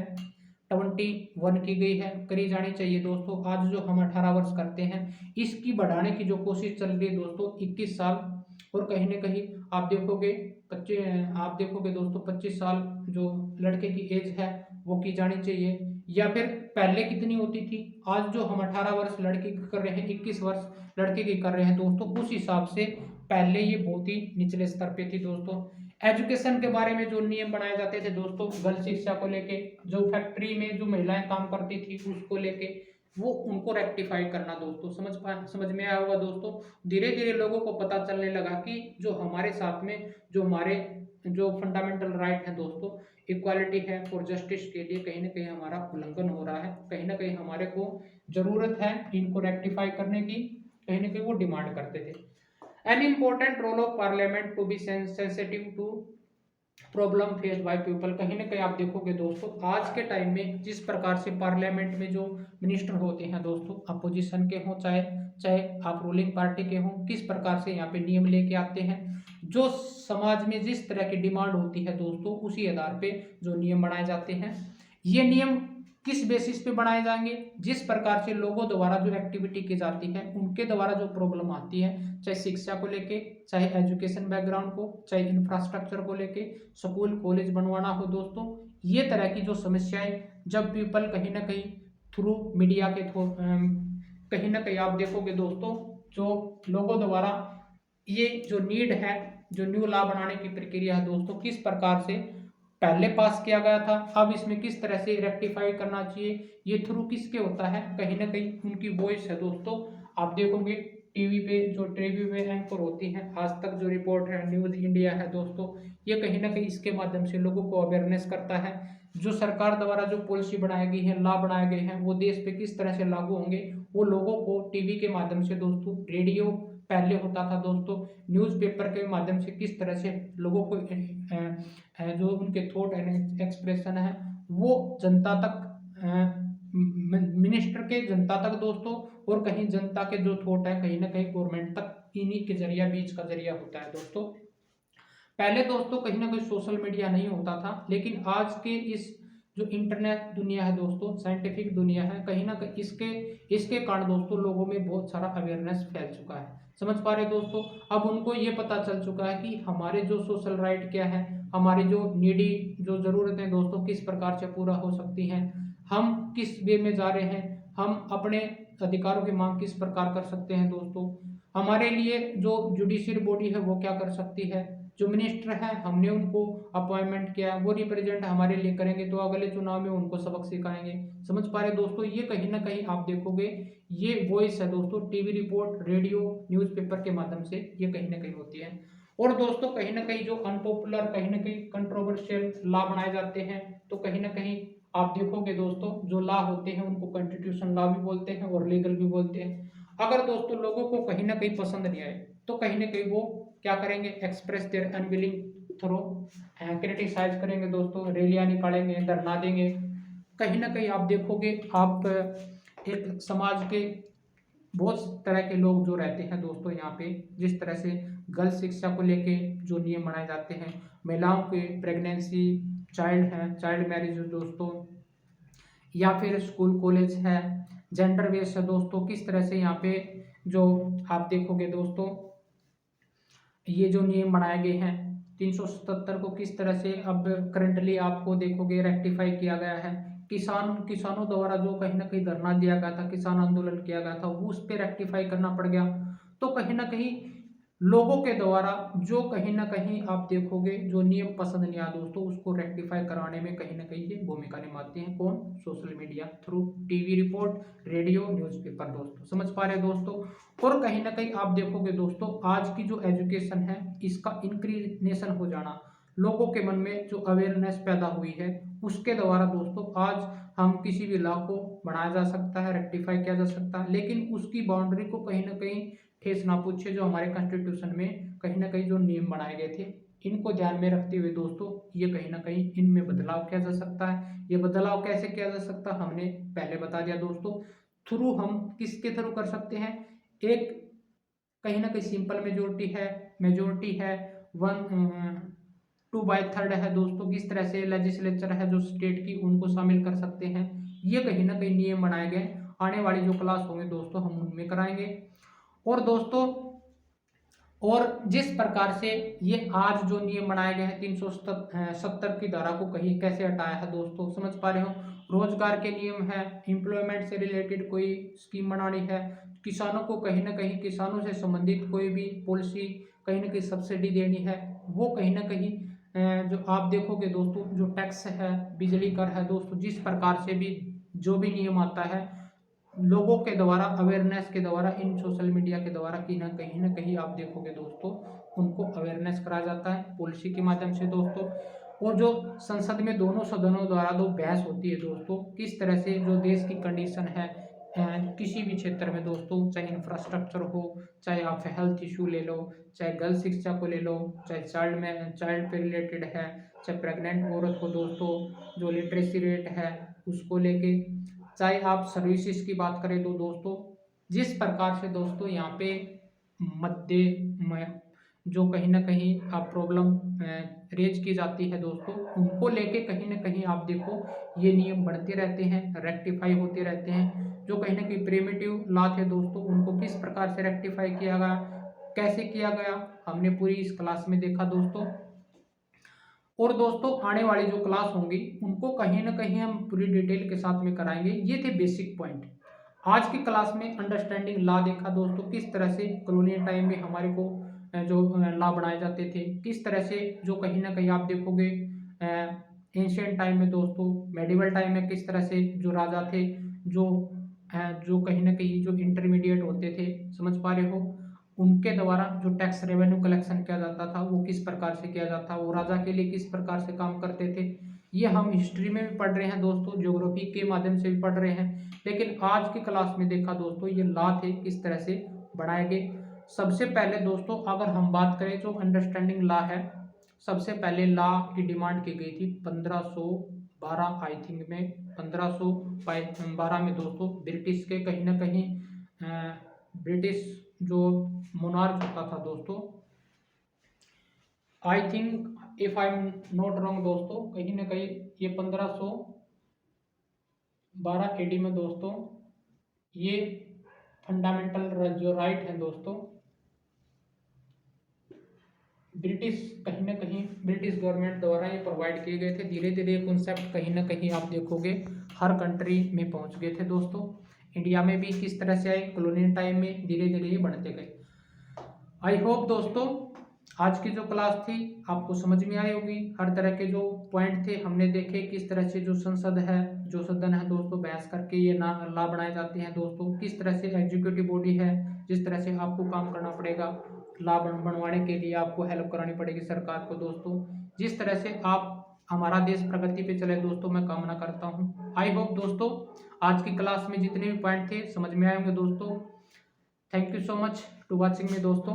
Speaker 1: 21 की गई है, करी जानी चाहिए दोस्तों। आज जो हम 18 वर्ष करते हैं इसकी बढ़ाने की जो कोशिश चल रही है दोस्तों 21 साल, और कहीं ना कहीं आप देखोगे दोस्तों 25 साल जो लड़के की एज है वो की जानी चाहिए। या फिर पहले कितनी होती थी, आज जो हम 18 वर्ष लड़के की कर रहे हैं 21 वर्ष लड़के की कर रहे हैं दोस्तों, उस हिसाब से पहले ये बहुत ही निचले स्तर पे थी दोस्तों। एजुकेशन के बारे में जो नियम बनाए जाते थे दोस्तों गर्ल शिक्षा को लेके, जो फैक्ट्री में जो महिलाएं काम करती थी उसको लेके वो उनको रेक्टिफाई करना दोस्तों, समझ में आया होगा दोस्तों। धीरे धीरे लोगों को पता चलने लगा कि जो हमारे साथ में जो हमारे जो फंडामेंटल राइट है दोस्तों, इक्वालिटी है और जस्टिस के लिए कहीं ना कहीं हमारा उल्लंघन हो रहा है, कहीं ना कहीं हमारे को जरूरत है इनको रेक्टिफाई करने की, कहीं ना कहीं वो डिमांड करते थे। An important role of parliament to be sensitive to problem face by people, कहीं ना कहीं आप देखोगे दोस्तों आज के टाइम में जिस प्रकार से पार्लियामेंट में जो मिनिस्टर होते हैं दोस्तों अपोजिशन के हों चाहे आप रूलिंग पार्टी के हों, किस प्रकार से यहाँ पे नियम लेके आते हैं, जो समाज में जिस तरह की डिमांड होती है दोस्तों उसी आधार पे जो नियम बनाए जाते हैं। ये नियम किस बेसिस पे बनाए जाएंगे, जिस प्रकार से लोगों द्वारा जो एक्टिविटी की जाती है उनके द्वारा जो प्रॉब्लम आती है, चाहे शिक्षा को लेके, चाहे एजुकेशन बैकग्राउंड को, चाहे इंफ्रास्ट्रक्चर को लेके, स्कूल कॉलेज बनवाना हो दोस्तों, ये तरह की जो समस्याएं जब पीपल कहीं ना कहीं थ्रू मीडिया के थ्रू कहीं ना कहीं आप देखोगे दोस्तों जो लोगों द्वारा ये जो नीड है जो न्यू लॉ बनाने की प्रक्रिया है दोस्तों किस प्रकार से पहले पास किया गया था, अब इसमें किस तरह से रेक्टिफाई करना चाहिए, ये थ्रू किसके होता है, कहीं ना कहीं उनकी वॉइस है दोस्तों। आप देखोगे टीवी पे एंकर होती हैं, आज तक जो रिपोर्ट है न्यूज़ इंडिया है दोस्तों, ये कहीं ना कहीं इसके माध्यम से लोगों को अवेयरनेस करता है। जो सरकार द्वारा जो पॉलिसी बनाई गई है, लॉ बनाए गए हैं, वो देश पे किस तरह से लागू होंगे वो लोगों को टीवी के माध्यम से दोस्तों, रेडियो पहले होता था दोस्तों, न्यूज़पेपर के माध्यम से किस तरह से लोगों को जो उनके थॉट एंड एक्सप्रेशन है वो जनता तक मिनिस्टर के जनता तक दोस्तों, और कहीं जनता के जो थॉट है कहीं ना कहीं गवर्नमेंट तक इन्हीं के जरिया बीच का जरिया होता है दोस्तों। पहले दोस्तों कहीं ना कहीं सोशल मीडिया नहीं होता था, लेकिन आज के इस जो इंटरनेट दुनिया है दोस्तों, साइंटिफिक दुनिया है, कहीं ना कहीं इसके कारण दोस्तों लोगों में बहुत सारा अवेयरनेस फैल चुका है, समझ पा रहे दोस्तों। अब उनको ये पता चल चुका है कि हमारे जो सोशल राइट क्या है, हमारी जो नीडी जो ज़रूरतें दोस्तों किस प्रकार से पूरा हो सकती हैं, हम किस वे में जा रहे हैं, हम अपने अधिकारों की मांग किस प्रकार कर सकते हैं दोस्तों, हमारे लिए जो जुडिशियल बॉडी है वो क्या कर सकती है, जो मिनिस्टर है हमने उनको अपॉइंटमेंट किया वो रिप्रेजेंट हमारे लिए करेंगे तो अगले चुनाव में उनको सबक सिखाएंगे, समझ पा रहे दोस्तों। ये कहीं ना कहीं आप देखोगे ये वॉइस है दोस्तों, टीवी रिपोर्ट, रेडियो, न्यूज़पेपर के माध्यम से ये कहीं ना कहीं होती है। और दोस्तों कहीं ना कहीं जो अनपॉपुलर, कहीं ना कहीं कंट्रोवर्शियल लॉ बनाए जाते हैं, तो कहीं ना कहीं आप देखोगे दोस्तों जो लॉ होते हैं उनको कॉन्स्टिट्यूशन लॉ भी बोलते हैं और लीगल भी बोलते हैं। अगर दोस्तों लोगों को कहीं ना कहीं पसंद नहीं आए तो कहीं ना कहीं वो क्या करेंगे, express their unwilling through, criticise करेंगे दोस्तों, रैलियां निकालेंगे, धरना देंगे। कहीं ना कहीं आप देखोगे, आप एक समाज के बहुत तरह के लोग जो रहते हैं दोस्तों यहाँ पे, जिस तरह से गर्ल्स शिक्षा को लेके जो नियम बनाए जाते हैं, महिलाओं के प्रेगनेंसी, चाइल्ड है, चाइल्ड मैरिज दोस्तों, या फिर स्कूल कॉलेज है, जेंडर बेस है दोस्तों, किस तरह से यहाँ पे जो आप देखोगे दोस्तों ये जो नियम बनाए गए हैं 377 को किस तरह से अब करंटली आपको देखोगे रेक्टिफाई किया गया है। किसानों द्वारा जो कहीं ना कहीं धरना दिया गया था, किसान आंदोलन किया गया था, वो उस पर रेक्टिफाई करना पड़ गया। तो कहीं ना कहीं लोगों के द्वारा जो कहीं ना कहीं आप देखोगे जो नियम पसंद नहीं आया दोस्तों, उसको रेक्टिफाई कराने में कहीं ना कहीं ये भूमिका निभाते हैं। कौन? Social media through TV report, radio, newspaper दोस्तों। समझ पा रहे हैं दोस्तों। और कहीं ना कहीं आप देखोगे दोस्तों आज की जो एजुकेशन है इसका इंक्रीनेशन हो जाना, लोगों के मन में जो अवेयरनेस पैदा हुई है उसके द्वारा दोस्तों आज हम किसी भी लॉ को बनाया जा सकता है, रेक्टिफाई किया जा सकता है, लेकिन उसकी बाउंड्री को कहीं ना कहीं ठेस ना पूछे। जो हमारे कॉन्स्टिट्यूशन में कहीं ना कहीं जो नियम बनाए गए थे इनको ध्यान में रखते हुए दोस्तों ये कहीं ना कहीं इनमें बदलाव किया जा सकता है। ये बदलाव कैसे किया जा सकता है हमने पहले बता दिया दोस्तों। थ्रू हम किसके थ्रू कर सकते हैं, एक कहीं ना कहीं सिंपल मेजोरिटी है 1/2/3 है दोस्तों। किस तरह से लेजिस्लेचर है जो स्टेट की उनको शामिल कर सकते हैं, ये कहीं ना कहीं नियम बनाए गए। आने वाली जो क्लास होंगे दोस्तों हम उनमें कराएंगे। और दोस्तों और जिस प्रकार से ये आज जो नियम बनाए गए हैं 370 की धारा को कहीं कैसे हटाया है दोस्तों, समझ पा रहे हो। रोजगार के नियम है, एम्प्लॉयमेंट से रिलेटेड कोई स्कीम बनानी है, किसानों को कहीं ना कहीं किसानों से संबंधित कोई भी पॉलिसी कहीं ना कहीं सब्सिडी देनी है, वो कहीं ना कहीं जो आप देखोगे दोस्तों जो टैक्स है, बिजली कर है दोस्तों, जिस प्रकार से भी जो भी नियम आता है लोगों के द्वारा अवेयरनेस के द्वारा इन सोशल मीडिया के द्वारा कि ना कहीं आप देखोगे दोस्तों उनको अवेयरनेस कराया जाता है पॉलिसी के माध्यम से दोस्तों। और जो संसद में दोनों सदनों द्वारा जो बहस होती है दोस्तों, किस तरह से जो देश की कंडीशन है किसी भी क्षेत्र में दोस्तों, चाहे इंफ्रास्ट्रक्चर हो, चाहे आप हेल्थ इशू ले लो, चाहे गर्ल्स शिक्षा को ले लो, चाहे चाइल्ड पे रिलेटेड है, चाहे प्रेग्नेंट औरत को दोस्तों जो लिटरेसी रेट है उसको लेके, चाहे आप सर्विसेज की बात करें तो दोस्तों जिस प्रकार से दोस्तों यहाँ पे मध्य में जो कहीं ना कहीं आप प्रॉब्लम रेज की जाती है दोस्तों, उनको लेके कहीं ना कहीं आप देखो ये नियम बढ़ते रहते हैं, रेक्टिफाई होते रहते हैं। जो कहीं ना कहीं प्रिमिटिव लॉ थे दोस्तों उनको किस प्रकार से रेक्टिफाई किया गया, कैसे किया गया, हमने पूरी इस क्लास में देखा दोस्तों। और दोस्तों आने वाली जो क्लास होंगी उनको कहीं ना कहीं हम पूरी डिटेल के साथ में कराएंगे। ये थे बेसिक पॉइंट। आज की क्लास में अंडरस्टैंडिंग लॉ देखा दोस्तों, किस तरह से कॉलोनियल टाइम में हमारे को जो लॉ बनाए जाते थे, किस तरह से जो कहीं ना कहीं आप देखोगे एंशियंट टाइम में दोस्तों, मेडिवल टाइम में किस तरह से जो राजा थे जो कहीं ना कहीं जो इंटरमीडिएट होते थे, समझ पा रहे हो, उनके द्वारा जो टैक्स रेवेन्यू कलेक्शन किया जाता था वो किस प्रकार से किया जाता, वो राजा के लिए किस प्रकार से काम करते थे। ये हम हिस्ट्री में भी पढ़ रहे हैं दोस्तों, ज्योग्राफी के माध्यम से भी पढ़ रहे हैं, लेकिन आज की क्लास में देखा दोस्तों ये लॉ थे किस तरह से बनाए गए। सबसे पहले दोस्तों अगर हम बात करें जो अंडरस्टैंडिंग लॉ है, सबसे पहले लॉ की डिमांड की गई थी 1512 आई थिंक में, 1512 में दोस्तों ब्रिटिश के कहीं ना कहीं ब्रिटिश जो मोनार्क होता था दोस्तों, I think if I am not wrong दोस्तों, कहीं ना कहीं ये 1512 एडी में दोस्तों ये फंडामेंटल जो राइट है दोस्तों ब्रिटिश कहीं ना कहीं ब्रिटिश गवर्नमेंट द्वारा ये प्रोवाइड किए गए थे। धीरे धीरे ये कॉन्सेप्ट कहीं ना कहीं आप देखोगे हर कंट्री में पहुंच गए थे दोस्तों। इंडिया में भी किस तरह से आए, कॉलोनियल टाइम में धीरे धीरे ये बढ़ते गए। आई होप दोस्तों आज की जो क्लास थी आपको समझ में आई होगी। हर तरह के जो पॉइंट थे हमने देखे, किस तरह से जो संसद है, जो सदन है दोस्तों बहस करके ये लॉ बनाए जाते हैं दोस्तों, किस तरह से एग्जीक्यूटिव बॉडी है जिस तरह से आपको काम करना पड़ेगा, लाभ बनवाने के लिए आपको हेल्प करानी पड़ेगी सरकार को दोस्तों। जिस तरह से आप हमारा देश प्रगति पे चले दोस्तों, मैं कामना करता हूँ। आई होप दोस्तों आज की क्लास में जितने भी पॉइंट थे समझ में आए होंगे दोस्तों। Thank you so much to watching me दोस्तों।